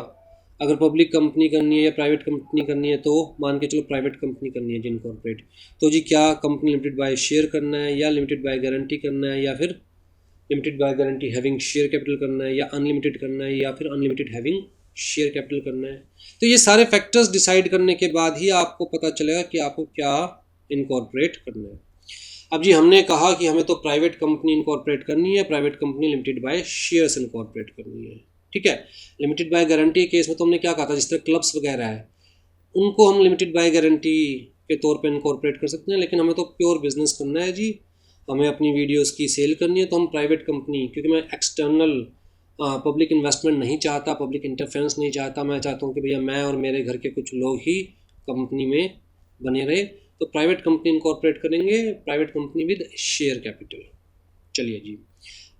अगर पब्लिक कंपनी करनी है या प्राइवेट कंपनी करनी है, तो मान के चलो प्राइवेट कंपनी करनी है जी इनकॉर्पोरेट, तो जी क्या कंपनी लिमिटेड बाय शेयर करना है, या लिमिटेड बाय गारंटी करना है, या फिर limited by guarantee having share capital करना है, या अनलिमिटेड करना है, या फिर अनलिमिटेड हैविंग शेयर कैपिटल करना है। तो ये सारे फैक्टर्स डिसाइड करने के बाद ही आपको पता चलेगा कि आपको क्या इनकॉर्पोरेट करना है। अब जी हमने कहा कि हमें तो प्राइवेट कंपनी इनकॉर्पोरेट करनी है, private company limited by shares incorporate करनी है। ठीक है, लिमिटेड बाय गारंटी केस में तो हमने क्या कहा था, जिस तरह क्लब्स वगैरह है उनको हम लिमिटेड बाय गारंटी के तौर पे इनकॉर्पोरेट कर सकते हैं, लेकिन हमें तो प्योर बिजनेस करना है जी, हमें अपनी वीडियोस की सेल करनी है, तो हम प्राइवेट कंपनी, क्योंकि मैं एक्सटर्नल पब्लिक इन्वेस्टमेंट नहीं चाहता, पब्लिक इंटरफेरेंस नहीं चाहता, मैं चाहता हूँ कि भैया मैं और मेरे घर के कुछ लोग ही कंपनी में बने रहे, तो प्राइवेट कंपनी इनकॉर्पोरेट करेंगे, private company with share capital. चलिए जी,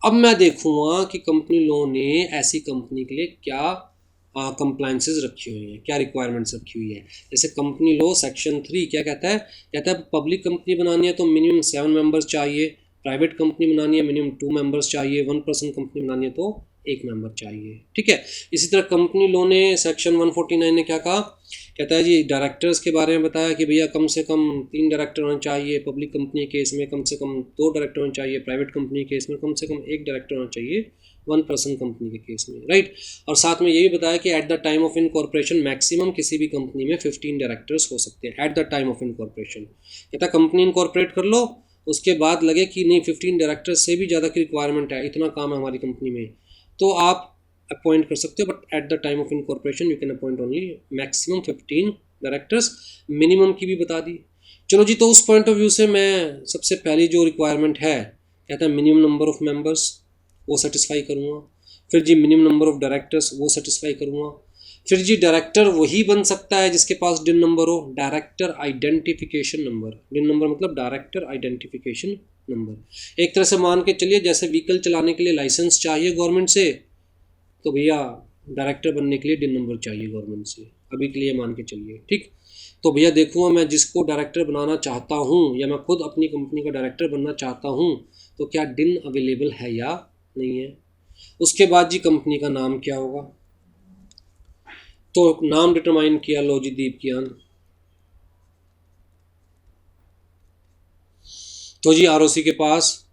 अब मैं देखूँगा कि कंपनी लॉ ने ऐसी कंपनी के लिए क्या कंप्लाइंसेस रखी हुई हैं, क्या रिक्वायरमेंट्स रखी हुई है। जैसे कंपनी लॉ सेक्शन 3 क्या कहता है, कहता है पब्लिक कंपनी बनानी है तो मिनिमम 7 मेंबर्स चाहिए, प्राइवेट कंपनी बनानी है मिनिमम 2 मेंबर्स चाहिए, 1 पर्सन कंपनी बनानी है तो 1 मेंबर चाहिए। ठीक है, इसी तरह कंपनी लॉ ने सेक्शन 149 ने क्या कहा, कहता है जी डायरेक्टर्स के बारे में बताया कि भैया कम से कम 3 डायरेक्टर होने चाहिए, पब्लिक कंपनी के केस में कम से कम 2 डायरेक्टर होने चाहिए, प्राइवेट कंपनी के केस में कम से कम 1 डायरेक्टर होना चाहिए, 1 पर्सन कंपनी के केस में, राइट। और साथ में ये भी बताया कि eight the time of incorporation maximum किसी भी कंपनी में 15 डायरेक्टर्स हो सकते हैं eight the time of incorporation. कहता है कंपनी इनकॉर्पोरेट कर लो, उसके बाद लगे कि नहीं 15 डायरेक्टर्स से भी ज़्यादा की रिक्वायरमेंट है, इतना काम है हमारी कंपनी में, तो आप अपॉइंट कर सकते हो, but at the time of incorporation you can appoint only maximum 15 directors, minimum की भी बता दी। चलो जी, तो उस पॉइंट ऑफ व्यू से मैं सबसे पहली जो रिक्वायरमेंट है, कहता है मिनिमम नंबर ऑफ मेंबर्स, वो सेटिस्फाई करूँगा। फिर जी मिनिमम नंबर ऑफ डायरेक्टर्स, वो सेटिस्फाई करूँगा। फिर जी डायरेक्टर वही बन सकता है जिसके पास डिन नंबर हो, डायरेक्टर आइडेंटिफिकेशन नंबर, डिन नंबर मतलब डायरेक्टर आइडेंटिफिकेशन नंबर। एक तरह से मान के चलिए जैसे व्हीकल चलाने के लिए लाइसेंस चाहिए गवर्नमेंट से, तो भैया डायरेक्टर बनने के लिए डिन नंबर चाहिए गवर्नमेंट से, अभी के लिए मान के चलिए। ठीक, तो भैया देखूँगा मैं जिसको डायरेक्टर बनाना चाहता हूँ या मैं खुद अपनी कंपनी का डायरेक्टर बनना चाहता हूँ, तो क्या डिन अवेलेबल है या नहीं है। उसके बाद जी कंपनी का नाम क्या होगा, तो नाम डिटरमाइन किया, लो जी दीपकियान। तो जी आरओसी के पास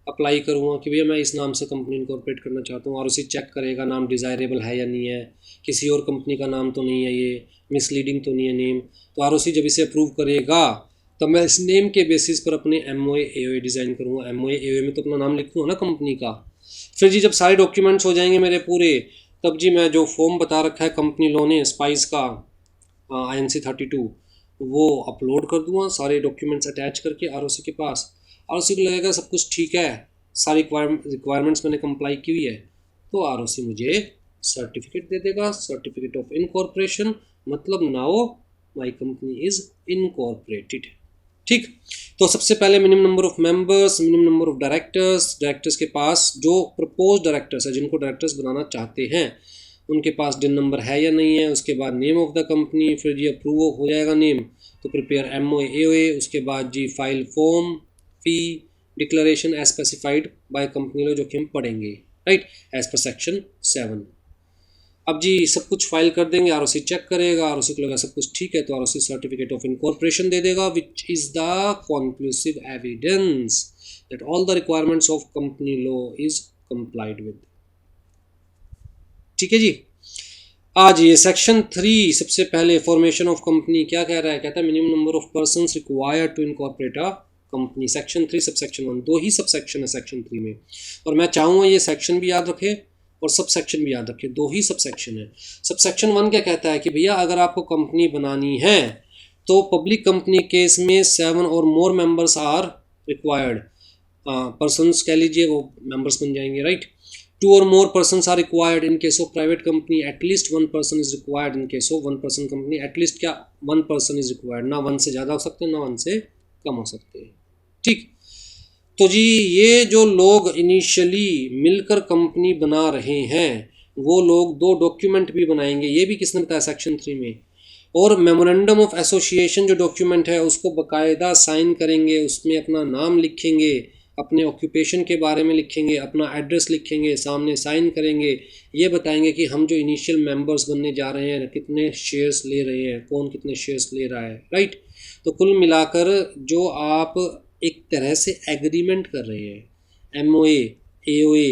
अप्लाई करूँगा कि भैया मैं इस नाम से कंपनी इनकॉर्पोरेट करना चाहता हूँ, आरओसी चेक करेगा नाम डिज़ायरेबल है या नहीं है, किसी और कंपनी का नाम तो नहीं है, ये मिसलीडिंग तो नहीं है नेम। तो आरओसी जब इसे अप्रूव करेगा तब मैं इस नेम के बेसिस पर अपने एमओए एओए डिज़ाइन करूँगा, एमओए एओए में तो अपना नाम लिखूँगा ना कंपनी का। फिर जी जब सारे डॉक्यूमेंट्स हो जाएंगे मेरे पूरे, तब जी मैं जो फॉर्म बता रखा है कंपनी लॉ ने स्पाइस का INC 32, वो अपलोड कर दूँगा सारे डॉक्यूमेंट्स अटैच करके आरओसी के पास। आरओसी को लगेगा सब कुछ ठीक है, सारी रिक्वायरमेंट्स मैंने कंप्लाई की हुई है, तो आरओसी मुझे सर्टिफिकेट दे देगा, सर्टिफिकेट ऑफ इनकॉर्पोरेशन, मतलब now my company is incorporated. ठीक, तो सबसे पहले minimum number of members, minimum number of directors, directors के पास जो प्रपोज डायरेक्टर्स है जिनको डायरेक्टर्स बनाना चाहते हैं उनके पास डिन नंबर है या नहीं है। उसके बाद नेम ऑफ द कंपनी, फिर जी अप्रूव हो जाएगा नेम तो प्रिपेयर एमओए एओए, उसके बाद जी file form, fee declaration as specified by company law, जो कि हम पढ़ेंगे, राइट, एज पर सेक्शन 7। अब जी सब कुछ फाइल कर देंगे, आरओसी चेक करेगा, आरओसी को लगा सब कुछ ठीक है तो आरओसी सर्टिफिकेट ऑफ इनकॉर्पोरेशन दे देगा, which is the conclusive evidence that all the requirements of company law is complied with. ठीक है जी। आज ये सेक्शन 3 सबसे पहले फॉर्मेशन ऑफ कंपनी क्या कह रहा है, कहता है minimum number of persons required to incorporate a company. Section 3 sub section 1, 2 he sub section है सेक्शन 3 में, और मैं चाहूँगा ये सेक्शन भी याद रखे और सब सेक्शन भी याद रखे, 2 ही सब सेक्शन है। सब सेक्शन 1 क्या कहता है कि भैया अगर आपको कंपनी बनानी है तो पब्लिक कंपनी केस में 7 और more members are required, persons कह लीजिए वो मेंबर्स बन जाएंगे, right. 2 or more persons are required in case of private company, at least 1 person is required in case of 1 person company, at least क्या 1 person is required, ना 1 से ज़्यादा हो सकते हैं ना 1 से कम हो सकते हैं। ठीक, तो जी ये जो लोग इनिशियली मिलकर कंपनी बना रहे हैं वो लोग 2 डॉक्यूमेंट भी बनाएंगे, ये भी किसने बताया सेक्शन 3 में। और मेमोरेंडम ऑफ एसोसिएशन जो डॉक्यूमेंट है उसको बकायदा साइन करेंगे, उसमें अपना नाम लिखेंगे, अपने ऑक्यूपेशन के बारे में लिखेंगे, अपना एड्रेस लिखेंगे, सामने साइन करेंगे, ये बताएंगे कि हम जो इनिशियल मेंबर्स बनने जा रहे हैं कितने शेयर्स ले रहे हैं, कौन कितने शेयर्स ले रहा है, राइट। तो कुल मिलाकर जो आप एक तरह से एग्रीमेंट कर रहे हैं, MOA, AOA,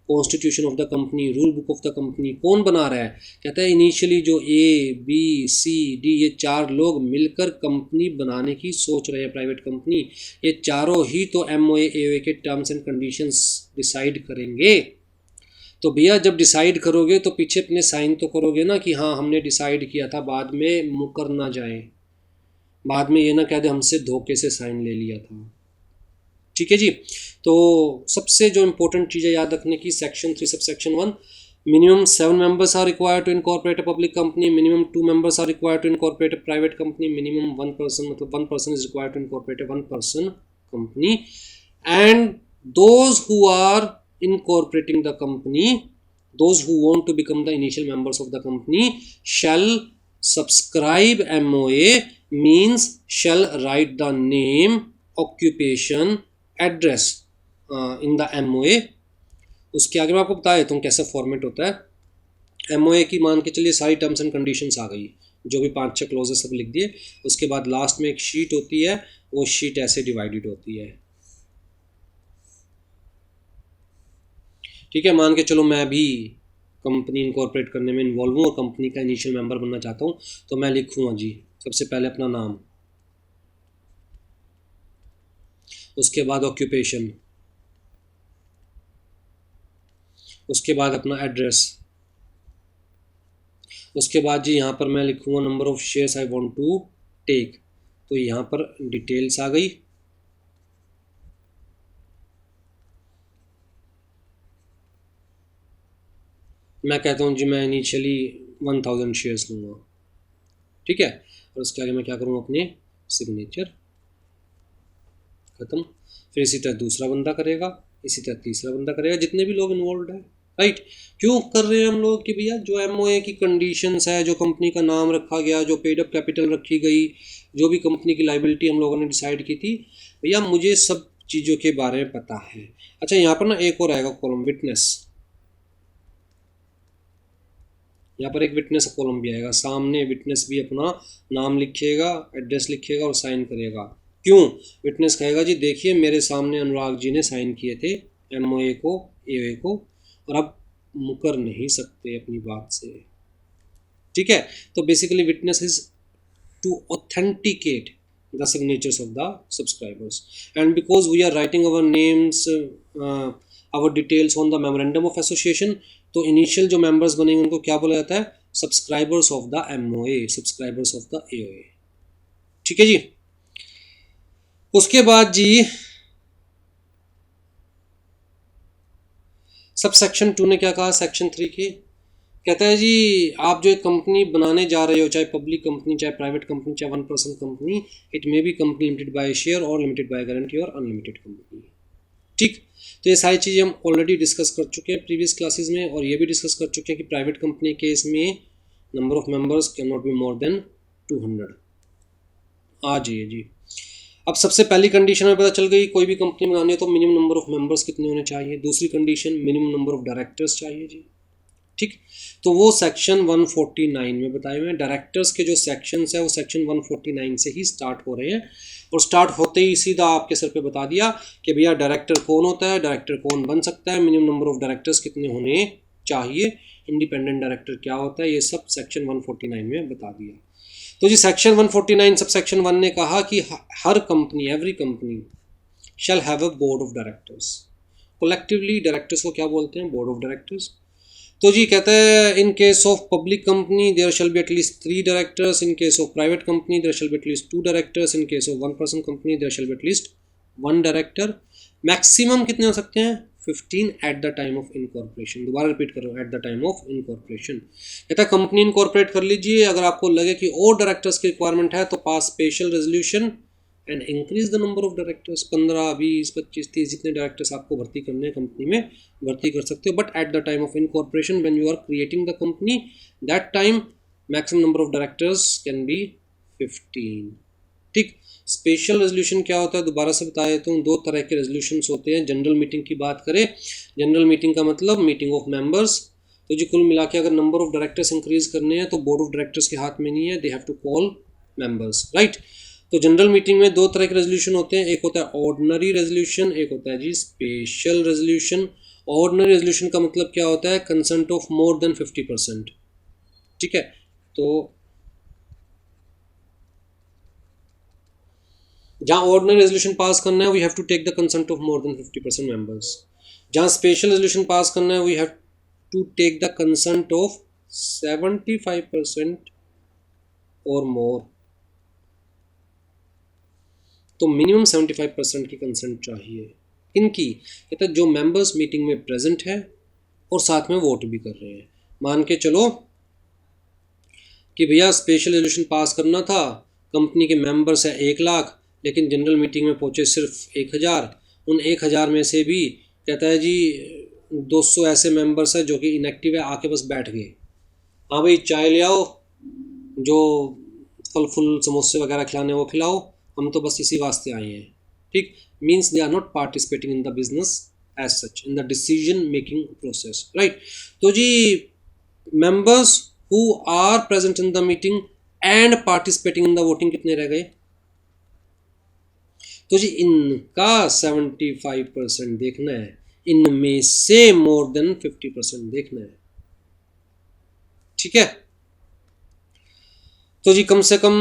constitution of the company, rule book of the company, कौन बना रहा है? कहता है इनिशियली जो ABCD ये 4 लोग मिलकर कंपनी बनाने की सोच रहे हैं, प्राइवेट कंपनी, ये चारों ही तो MOA AOA के टर्म्स एंड कंडीशंस डिसाइड करेंगे। तो भैया जब डिसाइड करोगे तो पीछे अपने साइन तो करोगे ना कि हाँ हमने डिसाइड किया था, बाद में मुकर ना जाए, बाद में ये ना कह दे हमसे धोखे से साइन ले लिया था। ठीक है जी। तो सबसे जो इम्पोर्टेंट चीज़ है याद रखने की, section 3 sub section 1, minimum 7 members are required to incorporate a public company, minimum 2 members are required to incorporate a private company, minimum 1 person, मतलब 1 person is required to incorporate a 1 person company, and those who are incorporating the company, those who want to become the initial members of the company shall subscribe MOA, means shall write the name, occupation, address in the MOA। उसके आगे मैं आपको बता देता हूँ कैसा format होता है। MOA की मान के चलिए सारी टर्म्स एंड कंडीशंस आ गई, जो भी 5-6 क्लॉजेस सब लिख दिए। उसके बाद लास्ट में एक शीट होती है, वो शीट ऐसे डिवाइडेड होती है। ठीक है, मान के चलो मैं भी कंपनी इनकॉर्पोरेट करने में इन्वॉल्व हूँ और कंपनी का इनिशियल मेंबर बनना चाहता हूँ, तो मैं लिखूँगा जी सबसे पहले अपना नाम, उसके बाद ऑक्यूपेशन, उसके बाद अपना एड्रेस, उसके बाद जी यहाँ पर मैं लिखूँगा number of shares I want to take, तो यहाँ पर डिटेल्स आ गई। मैं कहता हूँ जी मैं इनिशियली 1000 शेयर्स लूँगा, ठीक है। और उसके आगे मैं क्या करूँगा, अपने सिग्नेचर, ख़त्म। फिर इसी तरह दूसरा बंदा करेगा, इसी तरह तीसरा बंदा करेगा, जितने भी लोग इन्वॉल्व हैं, राइट। क्यों कर रहे हैं हम लोग कि भैया जो MOA की कंडीशंस है, जो कंपनी का नाम रखा गया, जो पेड अप कैपिटल रखी गई, जो भी कंपनी की लाइबिलिटी हम लोगों ने डिसाइड की थी, भैया मुझे सब चीज़ों के बारे में पता है। अच्छा यहाँ पर ना एक और आएगा कॉलम, विटनेस, यहाँ पर एक विटनेस कॉलम भी आएगा, सामने विटनेस भी अपना नाम लिखेगा, एड्रेस लिखेगा और साइन करेगा। क्यों? विटनेस कहेगा जी देखिए मेरे सामने अनुराग जी ने साइन किए थे MOA को, AOA को, और अब मुकर नहीं सकते अपनी बात से, ठीक है। तो basically witness is to authenticate the signatures of the subscribers, and because we are writing our names, our details on the memorandum of association, तो इनिशियल जो मेंबर्स बनेंगे उनको क्या बोला जाता है, subscribers of the MOA, subscribers of the AOA, ठीक है जी। उसके बाद जी सब सेक्शन 2 ने क्या कहा, सेक्शन 3 की कहता है जी आप जो एक कंपनी बनाने जा रहे हो, चाहे पब्लिक कंपनी, चाहे प्राइवेट कंपनी, चाहे 1 person company, it may be company limited by share और लिमिटेड बाय गारंटी और अनलिमिटेड कंपनी, ठीक। तो ये सारी चीज़ें हम ऑलरेडी डिस्कस कर चुके हैं प्रीवियस क्लासेस में, और ये भी डिस्कस कर चुके हैं कि प्राइवेट कंपनी केस में number of members can not be more than 200। आ जाइए जी, अब सबसे पहली कंडीशन में पता चल गई, कोई भी कंपनी बनानी है तो मिनिमम नंबर ऑफ मेंबर्स कितने होने चाहिए। दूसरी condition minimum number of directors चाहिए जी, ठीक। तो वो सेक्शन 149 में बताए हुए हैं। डायरेक्टर्स के जो सेक्शंस है वो सेक्शन 149 से ही स्टार्ट हो रहे हैं, और स्टार्ट होते ही सीधा आपके सर पे बता दिया कि भैया डायरेक्टर कौन होता है, डायरेक्टर कौन बन सकता है, मिनिमम नंबर ऑफ डायरेक्टर्स कितने होने चाहिए, इंडिपेंडेंट डायरेक्टर क्या होता है, ये सब सेक्शन 149 में बता दिया। तो जी सेक्शन 149 सब सेक्शन 1 ने कहा कि हर company, every company shall have a board of directors. Collectively directors को क्या बोलते हैं, बोर्ड ऑफ डायरेक्टर्स। तो जी कहता है in case of public company there shall be at least 3 directors, in case of private company there shall be at least 2 directors, in case of 1 person company there shall be at least 1 director. Maximum कितने हो सकते हैं, 15 at the time of incorporation. दोबारा repeat कर रहा हूँ, at the time of incorporation. कहता है कंपनी इनकॉर्पोरेट कर लीजिए, अगर आपको लगे कि और डायरेक्टर्स की रिक्वायरमेंट है तो pass special resolution and increase the number of directors. 15, 20, 25, 30 जितने डायरेक्टर्स आपको भर्ती करने हैं कंपनी में भर्ती कर सकते हो. But at the time of incorporation when you are creating the company, that time maximum number of directors can be 15. ठीक. स्पेशल रेजोल्यूशन क्या होता है, दोबारा से बता देता हूँ. दो तरह के रेजोल्यूशंस होते हैं. जनरल मीटिंग की बात करें, जनरल मीटिंग का मतलब मीटिंग ऑफ मेंबर्स. तो जी कुल मिला के अगर नंबर ऑफ डायरेक्टर्स इंक्रीज करने हैं तो बोर्ड ऑफ डायरेक्टर्स के हाथ में नहीं है, they have to call members, right. तो जनरल मीटिंग में दो तरह के रेजोल्यूशन होते हैं. एक होता है ऑर्डिनरी रेजोल्यूशन, एक होता है जी स्पेशल रेजोल्यूशन. ऑर्डिनरी रेजोल्यूशन का मतलब क्या होता है, कंसेंट ऑफ मोर देन 50%. ठीक है. तो जहाँ ऑर्डिनरी रेजोल्यूशन पास करना है we have to take the consent of more than 50% members. जहाँ स्पेशल रेजोल्यूशन पास करना है we have to take the consent of 75% और मोर. तो मिनिमम 75% की कंसेंट चाहिए. इनकी कहते हैं जो मेंबर्स मीटिंग में प्रेजेंट है और साथ में वोट भी कर रहे हैं. मान के चलो कि भैया स्पेशल रेजोल्यूशन पास करना था, कंपनी के मेंबर्स है 1 लाख, लेकिन जनरल मीटिंग में पहुंचे सिर्फ 1,000. उन 1,000 में से भी कहता है जी 200 ऐसे मेंबर्स है जो कि इनएक्टिव है, आके बस बैठ गए. हाँ भाई चाय ले आओ, जो फल फूल समोसे वगैरह खिलाने वो खिलाओ, हम तो बस इसी वास्ते आए हैं. ठीक. Means they are not participating in the business as such, in the decision making process, right. तो जी members who are present in the meeting and participating in the voting कितने रह गए. तो जी इनका 75% देखना है, इनमें से मोर देन 50% देखना है. ठीक है. तो जी कम से कम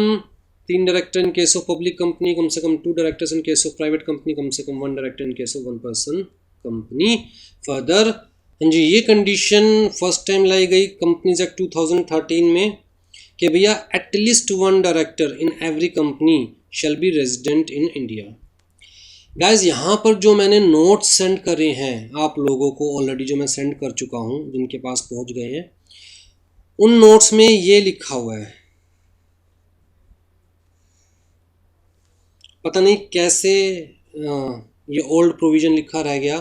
3 director in case of public company, कम से कम 2 directors in case of private company, कम से कम 1 director in case of 1 person company. Further हाँ जी ये कंडीशन फर्स्ट टाइम लाई गई कंपनीज एक्ट 2013 में कि भैया at least 1 director in every company shall be resident in India. Guys यहाँ पर जो मैंने नोट्स सेंड करे हैं आप लोगों को ऑलरेडी, जो मैं सेंड कर चुका हूँ जिनके पास पहुँच गए हैं, उन नोट्स में ये लिखा हुआ है. पता नहीं कैसे ये ओल्ड प्रोविज़न लिखा रह गया,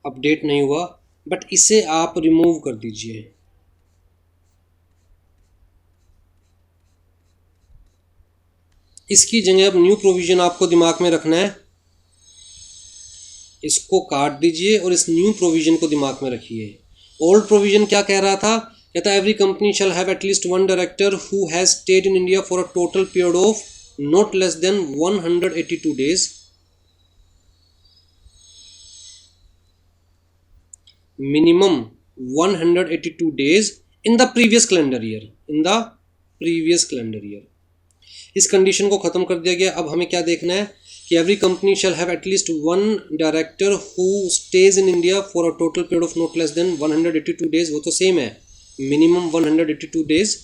अपडेट नहीं हुआ, बट इसे आप रिमूव कर दीजिए. इसकी जगह अब न्यू प्रोविज़न आपको दिमाग में रखना है. इसको काट दीजिए और इस न्यू प्रोविज़न को दिमाग में रखिए. ओल्ड प्रोविज़न क्या कह रहा था, कहता every company shall have at least 1 director who has stayed in India for a total period of not less than 182 days, minimum 182 days in the previous calendar year, in the previous calendar year. इस condition को ख़त्म कर दिया गया. अब हमें क्या देखना है कि every company shall have at least 1 director who stays in India for a total period of not less than 182 days. वो तो सेम है, minimum 182 days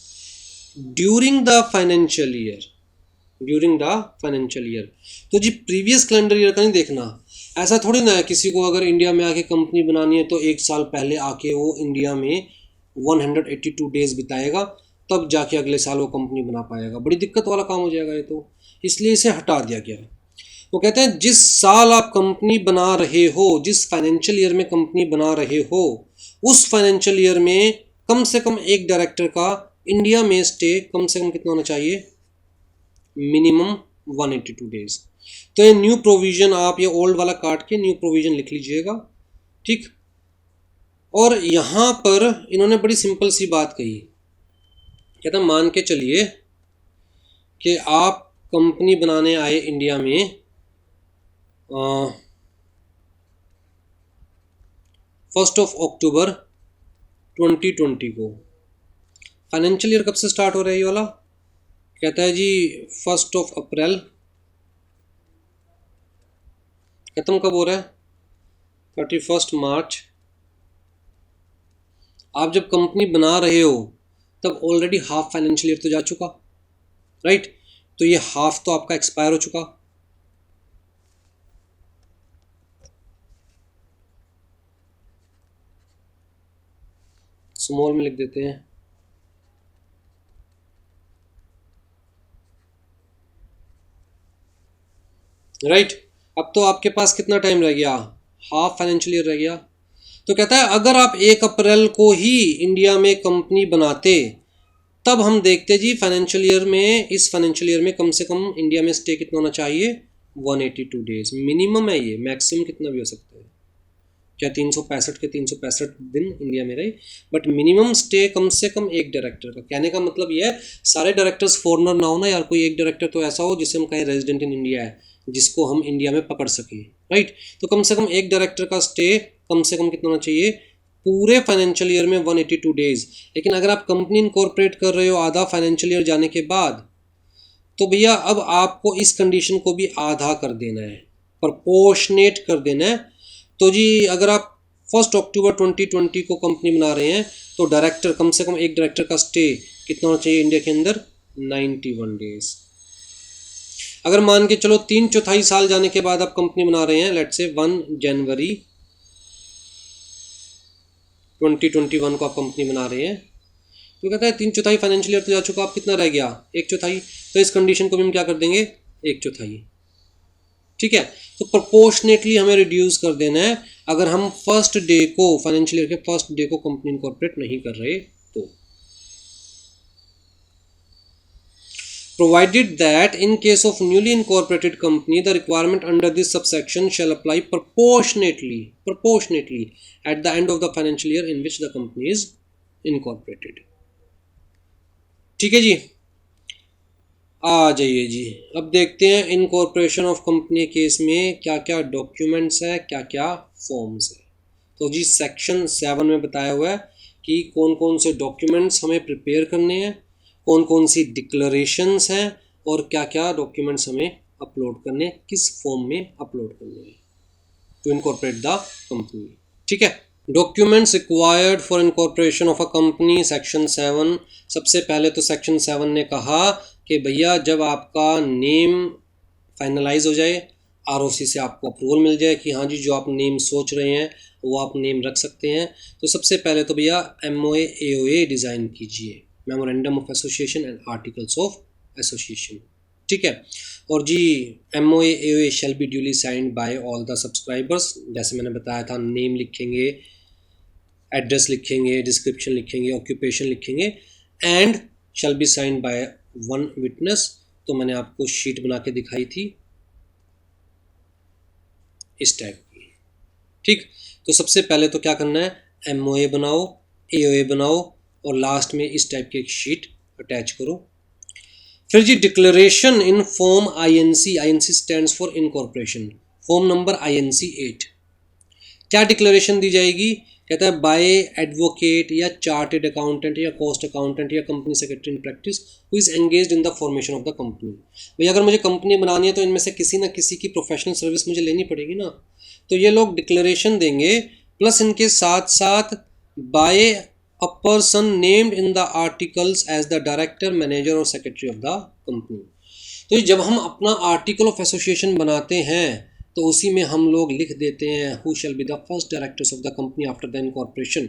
during the financial year, during the financial year. तो जी प्रीवियस कैलेंडर ईयर का नहीं देखना. ऐसा थोड़ी ना है किसी को अगर इंडिया में आके कंपनी बनानी है तो 1 साल पहले आके वो इंडिया में 182 डेज बिताएगा, तब जाके अगले साल वो कंपनी बना पाएगा. बड़ी दिक्कत वाला काम हो जाएगा ये तो, इसलिए इसे हटा दिया गया. वो कहते हैं जिस साल आप कंपनी बना रहे हो, जिस फाइनेंशियल ईयर में कंपनी बना रहे हो, उस फाइनेंशियल ईयर में कम से कम एक डायरेक्टर का इंडिया में स्टे कम से कम कितना होना चाहिए, मिनिमम 182 डेज. तो ये न्यू प्रोविज़न आप ये ओल्ड वाला काट के न्यू प्रोविज़न लिख लीजिएगा. ठीक. और यहाँ पर इन्होंने बड़ी सिंपल सी बात कही, कहता मान के चलिए कि आप कंपनी बनाने आए इंडिया में 1 अक्टूबर 2020 को. फाइनेंशियल ईयर कब से स्टार्ट हो रहा है ये वाला, कहता है जी 1 अप्रैल. खत्म कब हो रहा है, 31 मार्च. आप जब कंपनी बना रहे हो तब ऑलरेडी हाफ फाइनेंशियल ईयर तो जा चुका, राइट. तो ये हाफ तो आपका एक्सपायर हो चुका. स्मॉल में लिख देते हैं. राइट। अब तो आपके पास कितना टाइम रह गया, हाफ फाइनेंशियल ईयर रह गया। तो कहता है अगर आप 1 अप्रैल को ही इंडिया में कंपनी बनाते, तब हम देखते जी फाइनेंशियल ईयर में, इस फाइनेंशियल ईयर में कम से कम इंडिया में स्टे कितना होना चाहिए, 182 डेज मिनिमम है। ये मैक्सिमम कितना भी हो सकता है, क्या 365 के 365 दिन इंडिया में रहे, बट मिनिमम स्टे कम से कम एक डायरेक्टर का। कहने का मतलब ये है सारे डायरेक्टर्स फॉरनर ना हो ना यार, कोई एक डायरेक्टर तो ऐसा हो जिसे हम कहें रेजिडेंट इन इंडिया है, जिसको हम इंडिया में पकड़ सके, राइट। तो कम से कम एक डायरेक्टर का स्टे कम से कम कितना होना चाहिए पूरे फाइनेंशियल ईयर में, 182 डेज। लेकिन अगर आप कंपनी इनकॉर्पोरेट कर रहे हो आधा फाइनेंशियल ईयर जाने के बाद, तो भैया अब आपको इस कंडीशन को भी आधा कर देना है, प्रपोर्शनेट कर देना है। तो जी अगर आप 1 अक्टूबर 2020 को कंपनी बना रहे हैं, तो डायरेक्टर कम से कम एक डायरेक्टर का स्टे कितना होना चाहिए इंडिया के अंदर, 91 डेज। अगर मान के चलो 3/4 साल जाने के बाद आप कंपनी बना रहे हैं, लेट्स से 1 जनवरी 2021 को आप कंपनी बना रहे हैं, तो कहता है 3/4 फाइनेंशियल ईयर तो जा चुका, आप कितना रह गया, 1/4। तो इस कंडीशन को भी हम क्या कर देंगे, 1/4, ठीक है। तो प्रोपोर्शनेटली हमें रिड्यूस कर देना है अगर हम फर्स्ट डे को, फाइनेंशियल ईयर के फर्स्ट डे को कंपनी इनकॉर्पोरेट नहीं कर रहे तो। Provided that in case of newly incorporated company, the requirement under this subsection shall apply proportionately at the end of the financial year in which the company is incorporated। ठीक है जी, आ जाइए जी। अब देखते हैं इनकॉर्पोरेशन ऑफ कंपनी केस में क्या क्या documents है, क्या क्या फॉर्म्स है। तो जी सेक्शन 7 में बताया हुआ है कि कौन कौन से डॉक्यूमेंट्स हमें प्रिपेयर करने हैं, कौन कौन सी डिक्लेरेशंस हैं, और क्या क्या डॉक्यूमेंट्स हमें अपलोड करने, किस फॉर्म में अपलोड करने हैं टू इनकॉर्पोरेट द कंपनी। ठीक है, documents required for incorporation of a company, section 7। सबसे पहले तो सेक्शन 7 ने कहा कि भैया जब आपका नेम फाइनलाइज हो जाए, आरओसी से आपको अप्रूवल मिल जाए कि हाँ जी जो आप नेम सोच रहे हैं वो आप नेम रख सकते हैं, तो सबसे पहले तो भैया MOA AOA डिज़ाइन कीजिए, memorandum of association and articles of association. ठीक है, और जी MOA AOA shall be duly signed by all the subscribers. जैसे मैंने बताया था, नेम लिखेंगे, एड्रेस लिखेंगे, डिस्क्रिप्शन लिखेंगे, ऑक्यूपेशन लिखेंगे, and shall be signed by 1 witness. तो मैंने आपको शीट बना के दिखाई थी इस टाइप की। ठीक, तो सबसे पहले तो क्या करना है, MOA बनाओ, AOA बनाओ, और लास्ट में इस टाइप की एक शीट अटैच करो। फिर जी declaration in form INC stands for incorporation, form number INC 8। क्या डिक्लेरेशन दी जाएगी, कहता है बाय एडवोकेट या चार्टेड अकाउंटेंट या कॉस्ट अकाउंटेंट या company secretary in practice who is engaged in the formation of the company. भैया अगर मुझे कंपनी बनानी है तो इनमें से किसी ना किसी की प्रोफेशनल सर्विस मुझे लेनी पड़ेगी ना। तो ये लोग डिक्लेरेशन देंगे, प्लस इनके साथ साथ by a person named in the articles as the director, manager और सेक्रेटरी ऑफ द कंपनी। तो जब हम अपना आर्टिकल ऑफ एसोसिएशन बनाते हैं तो उसी में हम लोग लिख देते हैं who shell be the first directors of the company after the incorporation.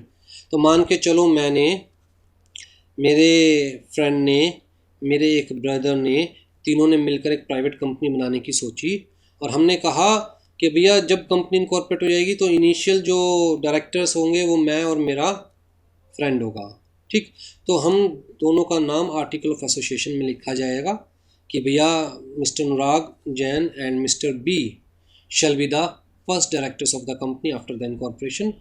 तो मान के चलो मैंने, मेरे फ्रेंड ने, मेरे एक ब्रदर ने, तीनों ने मिलकर एक प्राइवेट कंपनी बनाने की सोची, और हमने कहा कि भैया जब कंपनी इनकॉर्पोरेट हो जाएगी तो इनिशियल जो डायरेक्टर्स होंगे वो मैं और मेरा फ्रेंड होगा। ठीक, तो हम दोनों का नाम आर्टिकल ऑफ एसोसिएशन में लिखा जाएगा कि भैया mister Anurag Jain and mister B shall be the first directors of the company after the incorporation.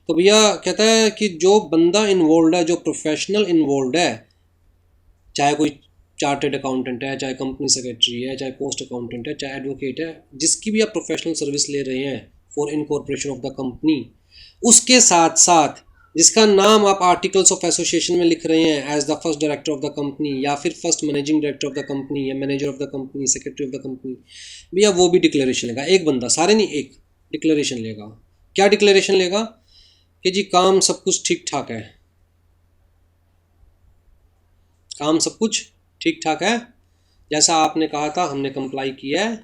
तो भैया कहता है कि जो बंदा इन्वॉल्व है, जो प्रोफेशनल इन्वॉल्व है, चाहे कोई चार्टेड अकाउंटेंट है, चाहे कंपनी सेक्रेटरी है, चाहे पोस्ट अकाउंटेंट है, चाहे एडवोकेट है, जिसकी भी आप प्रोफेशनल सर्विस ले रहे हैं for incorporation of the company, उसके साथ साथ जिसका नाम आप आर्टिकल्स ऑफ एसोसिएशन में लिख रहे हैं as the first director of the company, या फिर first managing director of the company, या manager of the company, secretary of the company, भैया वो भी डिक्लेरेशन लेगा। एक बंदा, सारे नहीं, एक डिक्लेरेशन लेगा। क्या डिक्लेरेशन लेगा कि जी काम सब कुछ ठीक ठाक है, काम सब कुछ ठीक ठाक है, जैसा आपने कहा था हमने कंप्लाई किया है,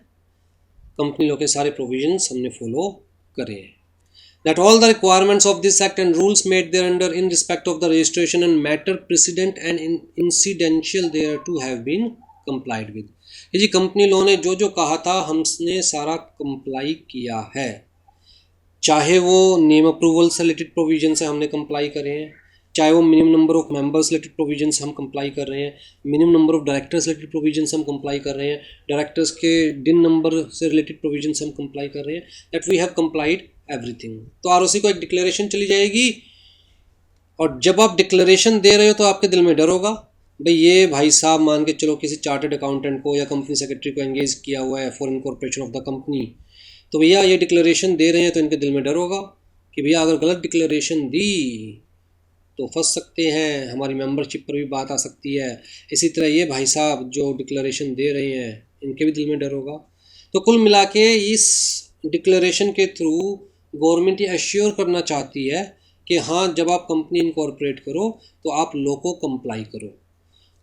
कंपनी लॉ के सारे प्रोविजंस हमने फॉलो करे हैं। That all the requirements of this act and rules made thereunder in respect of the registration and matter precedent and incidential thereto have been complied with. ये जी company law ने जो जो कहा था हमने सारा कंप्लाई किया है, चाहे वो नेम अप्रूवल से रिलेटेड प्रोविजन से हमने कंप्लाई करे हैं, चाहे वो minimum number of members related provision से हम कंप्लाई कर रहे हैं, minimum number of directors related provision से हम कंप्लाई कर रहे हैं, डायरेक्टर्स के दिन नंबर से रिलेटेड प्रोविजन से हम कंप्लाई कर रहे हैं, that we have complied everything. तो आरओसी को एक डिक्लेरेशन चली जाएगी, और जब आप डिक्लेरेशन दे रहे हो तो आपके दिल में डर होगा, भाई ये भाई साहब मान के चलो किसी चार्टर्ड अकाउंटेंट को या कंपनी सेक्रेटरी को एंगेज किया हुआ है for incorporation of the company, तो भैया ये डिक्लेरेशन दे रहे हैं तो इनके दिल में डर होगा कि भैया अगर गलत डिक्लेरेशन दी तो फंस सकते हैं, हमारी मेंबरशिप पर भी बात आ सकती है। इसी तरह ये भाई साहब जो डिक्लेरेशन दे रहे हैं इनके भी दिल में डर होगा। तो कुल मिला के इस डिक्लेरेशन के थ्रू गवर्नमेंट ये एश्योर करना चाहती है कि हाँ जब आप कंपनी इनकॉर्पोरेट करो तो आप लॉ को कंप्लाई करो।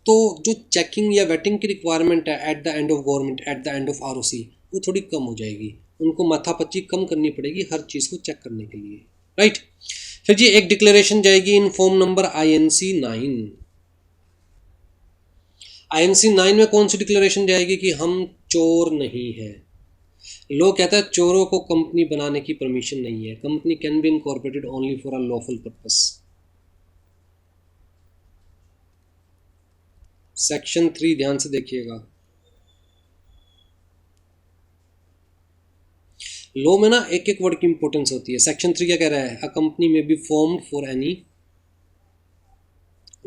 तो जो चेकिंग या वेटिंग की रिक्वायरमेंट है at the end of government, at the end of ROC, वो थोड़ी कम हो जाएगी, उनको माथापच्ची कम करनी पड़ेगी हर चीज़ को चेक करने के लिए, राइट। फिर जी एक डिक्लेरेशन जाएगी in form number INC 9। INC 9 में कौन सी डिक्लेरेशन जाएगी कि हम चोर नहीं है। लोग कहता है चोरों को कंपनी बनाने की परमिशन नहीं है, company can be incorporated only for a lawful purpose. Section 3 ध्यान से देखिएगा, लॉ में ना एक एक वर्ड की इंपॉर्टेंस होती है। सेक्शन 3 क्या कह रहा है, a company may be formed for any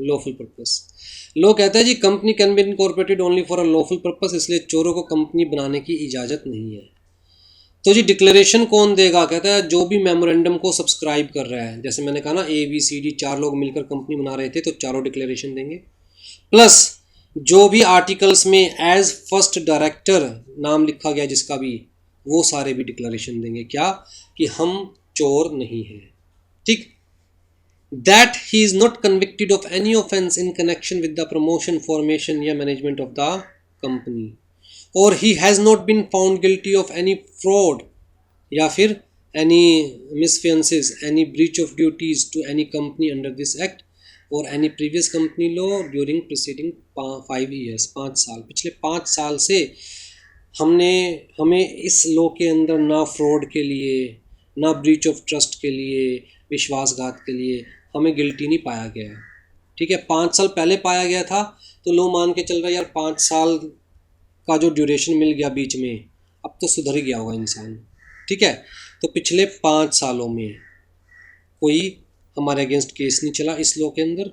lawful purpose. Law कहता है जी company can be incorporated only for a lawful purpose, इसलिए चोरों को कंपनी बनाने की इजाज़त नहीं है। तो जी डिक्लेरेशन कौन देगा, कहता है जो भी मेमोरेंडम को सब्सक्राइब कर रहा है, जैसे मैंने कहा ना ABCD 4 लोग मिलकर कंपनी बना रहे थे तो चारों डिक्लेरेशन देंगे, प्लस जो भी आर्टिकल्स में एज फर्स्ट डायरेक्टर नाम लिखा गया जिसका भी, वो सारे भी डिक्लेरेशन देंगे क्या, कि हम चोर नहीं हैं, ठीक। That he is not convicted of any offence in connection with the promotion, formation या मैनेजमेंट ऑफ द कंपनी, और he has not been found guilty of any fraud या फिर any misfeasances, any breach of duties to any company under this act और any previous company law during preceding 5 years, 5 साल, पिछले 5 साल से हमें इस लॉ के अंदर ना फ्रॉड के लिए, ना ब्रीच ऑफ ट्रस्ट के लिए, विश्वासघात के लिए हमें गिल्टी नहीं पाया गया, ठीक है। 5 साल पहले पाया गया था तो लॉ मान के चल रहा है यार 5 साल का जो ड्यूरेशन मिल गया बीच में, अब तो सुधर ही गया होगा इंसान, ठीक है। तो पिछले 5 सालों में कोई हमारे अगेंस्ट केस नहीं चला इस लॉ के अंदर।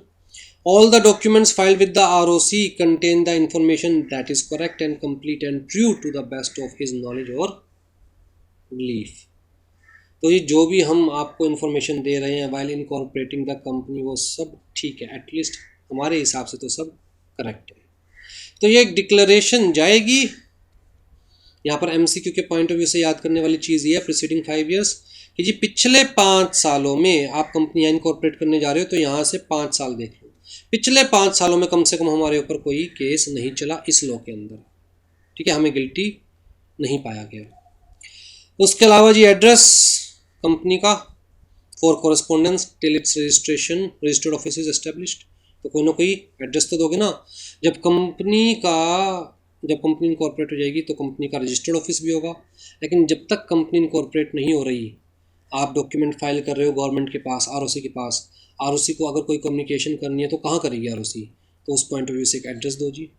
All the documents filed with the ROC contain the information that is correct and complete and true to the best of his knowledge or belief। तो ये जो भी हम आपको इन्फॉर्मेशन दे रहे हैं while incorporating the company, वो सब ठीक है, एटलीस्ट हमारे हिसाब से तो सब करेक्ट है। तो ये एक डिक्लेरेशन जाएगी, यहाँ पर MCQ के पॉइंट ऑफ व्यू से याद करने वाली चीज़ ये है प्रीसीडिंग 5 ईयर्स, कि जी पिछले 5 सालों में आप कंपनी इनकॉर्पोरेट करने जा रहे हो तो यहाँ से 5 साल देख लो, पिछले 5 सालों में कम से कम हमारे ऊपर कोई केस नहीं चला इस लॉ के अंदर, ठीक है, हमें गिल्टी नहीं पाया गया। उसके अलावा जी एड्रेस कंपनी का for correspondence till it's registration, registered office is established, तो कोई ना कोई एड्रेस तो दोगे ना। जब कंपनी इनकॉर्पोरेट हो जाएगी तो कंपनी का रजिस्टर्ड ऑफिस भी होगा, लेकिन जब तक कंपनी इनकॉर्पोरेट नहीं हो रही, आप डॉक्यूमेंट फाइल कर रहे हो गवर्नमेंट के पास, ROC के पास, ROC को अगर कोई कम्युनिकेशन करनी है तो कहाँ करेगी ROC, तो उस पॉइंट ऑफ व्यू से एक एड्रेस दो जी।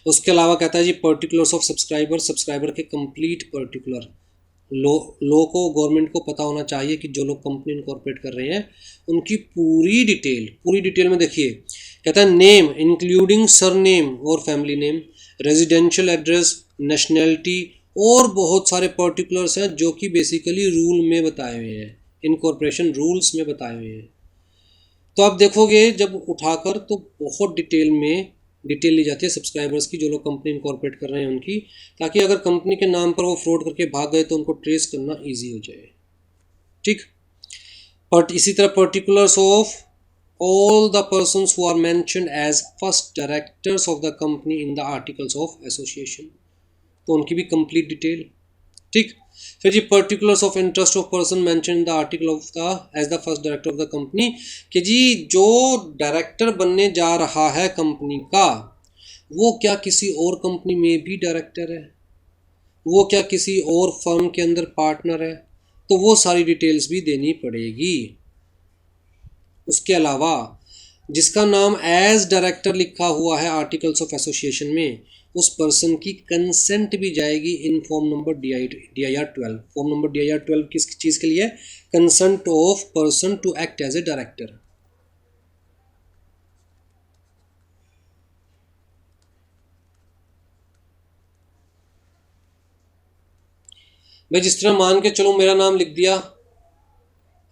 उसके अलावा कहता है जी पर्टिकुलर्स ऑफ सब्सक्राइबर के कंप्लीट पर्टिकुलर, लो को गवर्नमेंट को पता होना चाहिए कि जो लोग कंपनी इनकॉर्पोरेट कर रहे हैं उनकी पूरी डिटेल में देखिए, कहता है नेम इंक्लूडिंग सरनेम और family name, residential address, nationality और बहुत सारे पर्टिकुलर्स हैं जो कि बेसिकली रूल में बताए हुए हैं, इनकॉर्पोरेशन रूल्स में बताए हुए हैं। तो आप देखोगे जब उठाकर तो बहुत डिटेल ली जाती है सब्सक्राइबर्स की, जो लोग कंपनी इनकॉर्पोरेट कर रहे हैं उनकी, ताकि अगर कंपनी के नाम पर वो फ्रॉड करके भाग गए तो उनको ट्रेस करना ईजी हो जाए, ठीक। बट इसी तरह particulars of all the persons who are mentioned as first directors of the company in the articles of association, तो उनकी भी कंप्लीट डिटेल, ठीक। फिर जी particulars of interest of person mention in the article of the as the first director of the company, कि जी जो director बनने जा रहा है कंपनी का वो क्या किसी और कंपनी में भी डायरेक्टर है, वो क्या किसी और फर्म के अंदर पार्टनर है, तो वो सारी डिटेल्स भी देनी पड़ेगी। उसके अलावा जिसका नाम एज डायरेक्टर लिखा हुआ है आर्टिकल्स ऑफ एसोसिएशन में, उस पर्सन की कंसेंट भी जाएगी in form number DIR 12। Form number DIR 12 किस चीज़ के लिए? Consent of person to act as a director. भाई जिस तरह मान के चलो मेरा नाम लिख दिया,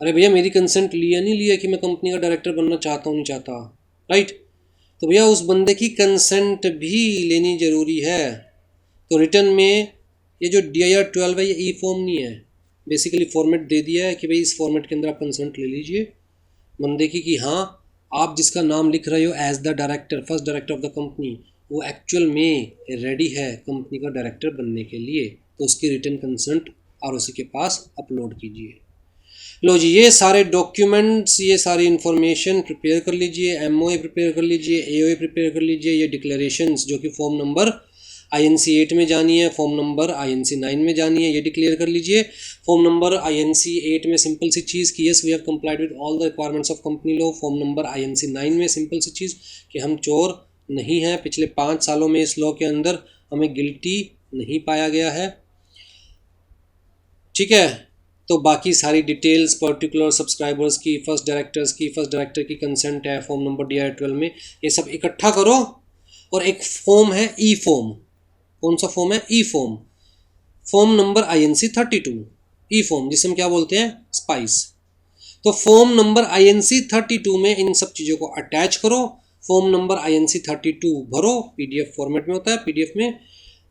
अरे भैया मेरी कंसेंट लिया नहीं लिया कि मैं कंपनी का डायरेक्टर बनना चाहता हूँ नहीं चाहता, राइट? तो भैया उस बंदे की कंसेंट भी लेनी ज़रूरी है। तो रिटर्न में ये जो DIR 12 है ये ई फॉर्म नहीं है, बेसिकली फॉर्मेट दे दिया है कि भाई इस फॉर्मेट के अंदर आप कंसेंट ले लीजिए बंदे की कि हाँ आप जिसका नाम लिख रहे हो as the director, first director of the company, वो एक्चुअल में रेडी है कंपनी का डायरेक्टर बनने के लिए, तो उसकी रिटर्न कंसेंट ROC के पास अपलोड कीजिए। लो जी, ये सारे डॉक्यूमेंट्स, ये सारी इन्फॉर्मेशन प्रिपेयर कर लीजिए, MOA प्रिपेयर कर लीजिए, AOA प्रिपेयर कर लीजिए, ये डिक्लेरेशंस जो कि फॉर्म नंबर INC 8 में जानी है, फॉर्म नंबर INC 9 में जानी है, ये डिक्लेयर कर लीजिए। फॉर्म नंबर INC 8 में सिंपल सी चीज़ कि yes we have complied with all the requirements of company law. Form number INC 9 में सिंपल सी चीज़ कि हम चोर नहीं हैं, पिछले 5 सालों में इस लॉ के अंदर हमें गिल्टी नहीं पाया गया है, ठीक है। तो बाकी सारी डिटेल्स पर्टिकुलर सब्सक्राइबर्स की, फर्स्ट डायरेक्टर की कंसेंट है फॉर्म नंबर DIR 12 में, ये सब इकट्ठा करो। और एक फॉर्म है ई फॉर्म, कौन सा फॉर्म है? ई फॉर्म, फॉर्म नंबर INC 32, ई फॉर्म जिसे हम क्या बोलते हैं? स्पाइस। तो फॉर्म नंबर INC 32 में इन सब चीज़ों को अटैच करो। फॉर्म नंबर INC 32 भरो, PDF फॉर्मेट में होता है, PDF में,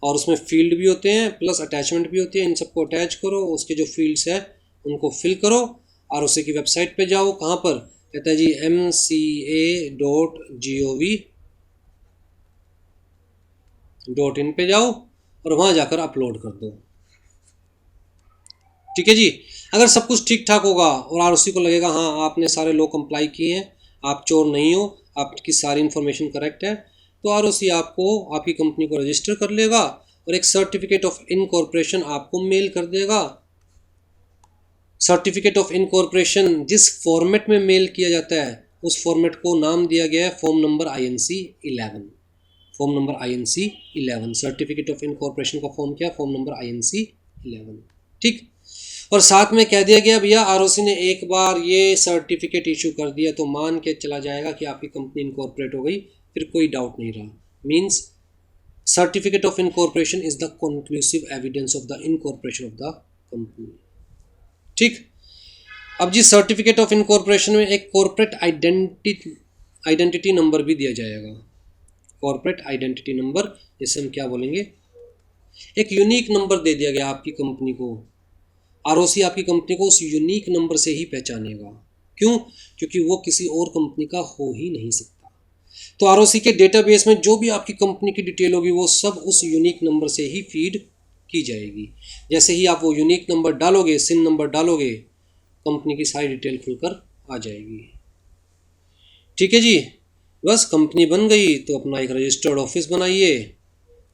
और उसमें फील्ड भी होते हैं प्लस अटैचमेंट भी होती है, इन सबको अटैच करो, उसके जो फील्ड्स है उनको फिल करो और उसी की वेबसाइट पे जाओ। कहाँ पर? कहता है जी MCA.gov.in पे जाओ और वहाँ जाकर अपलोड कर दो, ठीक है जी। अगर सब कुछ ठीक ठाक होगा और ROC को लगेगा हाँ आपने सारे लॉ कंप्लाई किए हैं, आप चोर नहीं हो, आपकी सारी इन्फॉर्मेशन करेक्ट है, तो ROC आपको आपकी कंपनी को रजिस्टर कर लेगा और एक सर्टिफिकेट ऑफ इनकॉर्पोरेशन आपको मेल कर देगा। सर्टिफिकेट ऑफ इनकॉर्पोरेशन जिस फॉर्मेट में मेल किया जाता है उस फॉर्मेट को नाम दिया गया है form number INC 11। Form number INC 11, certificate of incorporation का फॉर्म क्या? फॉर्म नंबर INC 11, ठीक। और साथ में कह दिया गया भैया ROC ने एक बार ये सर्टिफिकेट इशू कर दिया तो मान के चला जाएगा कि आपकी कंपनी इनकॉर्पोरेट हो गई, फिर कोई डाउट नहीं रहा। Means certificate of incorporation is the conclusive evidence of the incorporation of the company, ठीक। अब जी सर्टिफिकेट ऑफ इनकॉर्पोरेशन में एक कॉर्पोरेट आइडेंटिटी नंबर भी दिया जाएगा। कॉर्पोरेट आइडेंटिटी नंबर, जिसे हम क्या बोलेंगे, एक यूनिक नंबर दे दिया गया आपकी कंपनी को। ROC आपकी कंपनी को उस यूनिक नंबर से ही पहचानेगा। क्यों? क्योंकि वो किसी और कंपनी का हो ही नहीं सकता। तो ROC के डेटाबेस में जो भी आपकी कंपनी की डिटेल होगी वो सब उस यूनिक नंबर से ही फीड की जाएगी। जैसे ही आप वो यूनिक नंबर डालोगे, सिन नंबर डालोगे, कंपनी की सारी डिटेल खुलकर आ जाएगी, ठीक है जी। बस कंपनी बन गई तो अपना एक रजिस्टर्ड ऑफिस बनाइए,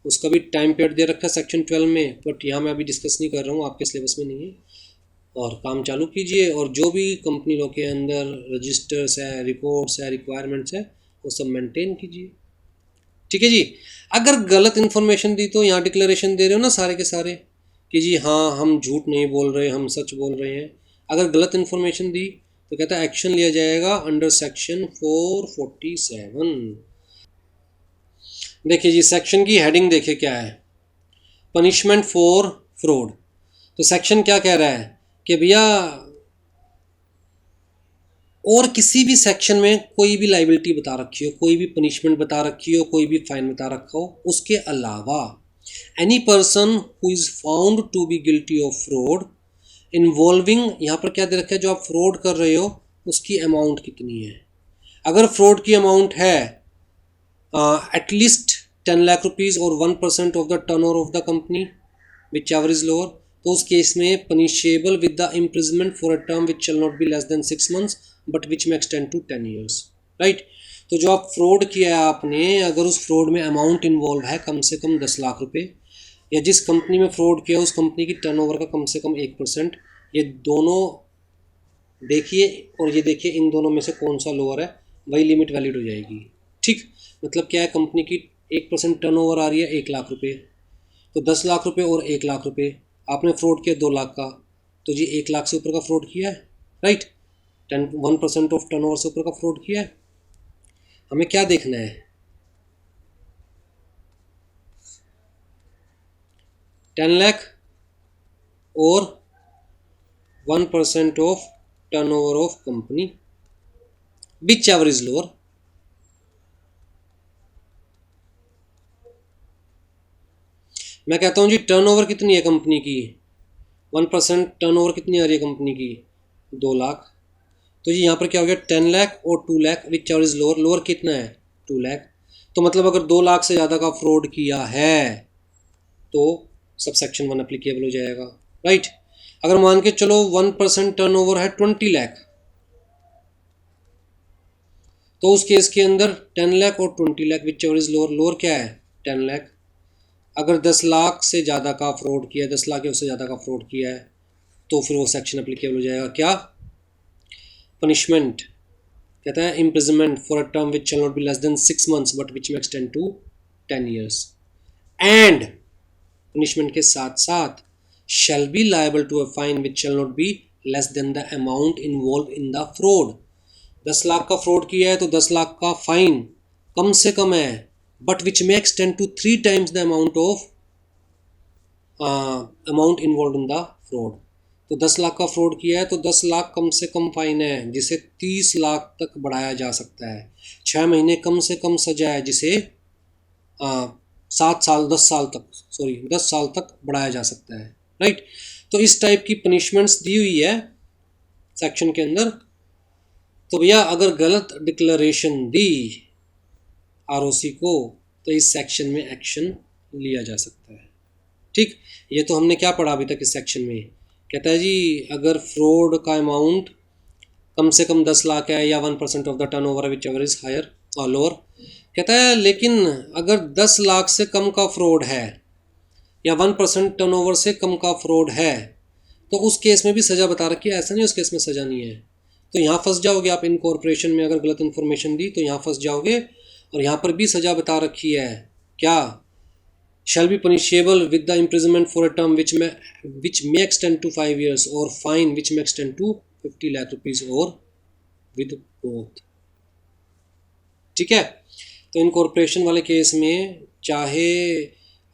उसका भी टाइम पीरियड दे रखा है सेक्शन 12 में, बट यहाँ मैं अभी डिस्कस नहीं कर रहा हूँ, आपके सिलेबस में नहीं है। और काम चालू कीजिए और जो भी कंपनी लोग के अंदर रजिस्टर्स है, रिपोर्ट्स है, रिक्वायरमेंट्स है, वो सब मेंटेन कीजिए, ठीक है जी। अगर गलत इन्फॉर्मेशन दी तो यहाँ डिक्लेरेशन दे रहे हो ना सारे के सारे कि जी हाँ हम झूठ नहीं बोल रहे, हम सच बोल रहे हैं। अगर गलत इन्फॉर्मेशन दी तो कहता है एक्शन लिया जाएगा अंडर सेक्शन 447। देखिए जी सेक्शन की हेडिंग देखिए क्या है, पनिशमेंट फॉर फ्रॉड। तो सेक्शन क्या कह रहा है कि भैया और किसी भी सेक्शन में कोई भी लाइबिलिटी बता रखी हो, कोई भी पनिशमेंट बता रखी हो, कोई भी फाइन बता रखा हो, उसके अलावा any person who is found to be guilty of fraud involving, यहाँ पर क्या दे रखा है, जो आप फ्रॉड कर रहे हो उसकी अमाउंट कितनी है। अगर फ्रॉड की अमाउंट है एटलीस्ट 10 लाख रुपीज़ और 1% of the turnover of the company which ever is lower, तो उस केस में punishable with the imprisonment for a term which shall not be less than 6 months but which में extend to 10 years, right. तो जो आप fraud किया है आपने, अगर उस फ्रॉड में अमाउंट इन्वॉल्व है कम से कम 10 लाख रुपए, या जिस कंपनी में फ्रॉड किया उस कंपनी की टर्नओवर का कम से कम 1%, ये दोनों देखिए और ये देखिए इन दोनों में से कौन सा लोअर है, वही लिमिट वैलिड हो जाएगी। ठीक, मतलब क्या है, कंपनी की 1% टर्नओवर आ रही है 1 लाख रुपए, तो 10 लाख रुपए और 1 लाख रुपए, आपने फ्रॉड किया 2 लाख का, तो जी 1 लाख से ऊपर का फ्रॉड किया है, राइट। 1% ऑफ टर्नओवर से ऊपर का फ्रॉड किया है। हमें क्या देखना है, 10 लाख और 1% of turnover of company, which ever is lower. मैं कहता हूं जी टर्नओवर कितनी है कंपनी की, 1% टर्नओवर कितनी आ रही है कंपनी की, 2 लाख। तो जी यहाँ पर क्या हो गया, 10 लाख और 2 lakh, which ever is lower, lower कितना है 2 लाख। तो मतलब अगर 2 लाख से ज़्यादा का फ्रॉड किया है तो सब सेक्शन 1 अप्लीकेबल हो जाएगा, राइट। अगर मान के चलो 1% टर्नओवर है 20 लाख, तो उस केस के अंदर 10 लाख और 20 lakh, which ever is lower, lower क्या है 10 लाख। अगर 10 लाख से ज़्यादा का फ्रॉड किया है, 10 लाख या उससे ज़्यादा का फ्रॉड किया है, तो फिर वो सेक्शन अप्लीकेबल हो जाएगा। क्या पनिशमेंट, कहता है imprisonment for a term which shall not be less than 6 months but which में extend to 10 years, and punishment के साथ साथ shall be liable to a fine which shall not be less than the amount involved in the fraud। 10 lakh का fraud किया है तो 10 लाख का fine कम से कम है, बट विच में extend to 3 times the amount involve in the fraud. तो 10 लाख का फ्रॉड किया है तो 10 लाख कम से कम फाइन है, जिसे 30 लाख तक बढ़ाया जा सकता है। 6 महीने कम से कम सजा है, जिसे 7 साल 10 साल तक 10 साल तक बढ़ाया जा सकता है, राइट। तो इस टाइप की पनिशमेंट्स दी हुई है सेक्शन के अंदर। तो भैया अगर गलत डिक्लेरेशन दी आरओसी को तो इस सेक्शन में एक्शन लिया जा सकता है। ठीक, ये तो हमने क्या पढ़ा अभी तक इस सेक्शन में। कहता है जी अगर फ्रॉड का अमाउंट कम से कम 10 लाख है या 1% of the turnover whichever is higher और लोअर, कहता है लेकिन अगर 10 लाख से कम का फ्रॉड है या 1% टर्नओवर से कम का फ्रॉड है तो उस केस में भी सज़ा बता रखी है, ऐसा नहीं उस केस में सज़ा नहीं है। तो यहाँ फंस जाओगे आप, इनकॉर्पोरेशन में अगर गलत इन्फॉर्मेशन दी तो यहाँ फंस जाओगे। और यहाँ पर भी सज़ा बता रखी है, क्या shall be punishable with the imprisonment for a term which may extend to 5 years or fine which may extend to 50 lakh rupees or with both। ठीक है, तो इनकॉर्पोरेशन वाले केस में चाहे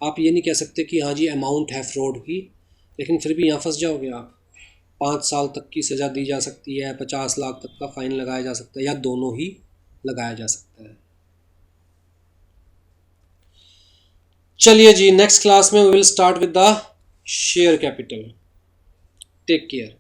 आप ये नहीं कह सकते कि हाँ जी अमाउंट है फ्रॉड की, लेकिन फिर भी यहाँ फंस जाओगे आप। 5 साल तक की सज़ा दी जा सकती है, 50 लाख तक का फाइन लगाया जा सकता है, या दोनों ही लगाया जा सकता है। चलिए जी नेक्स्ट क्लास में we will start with the share capital. Take care.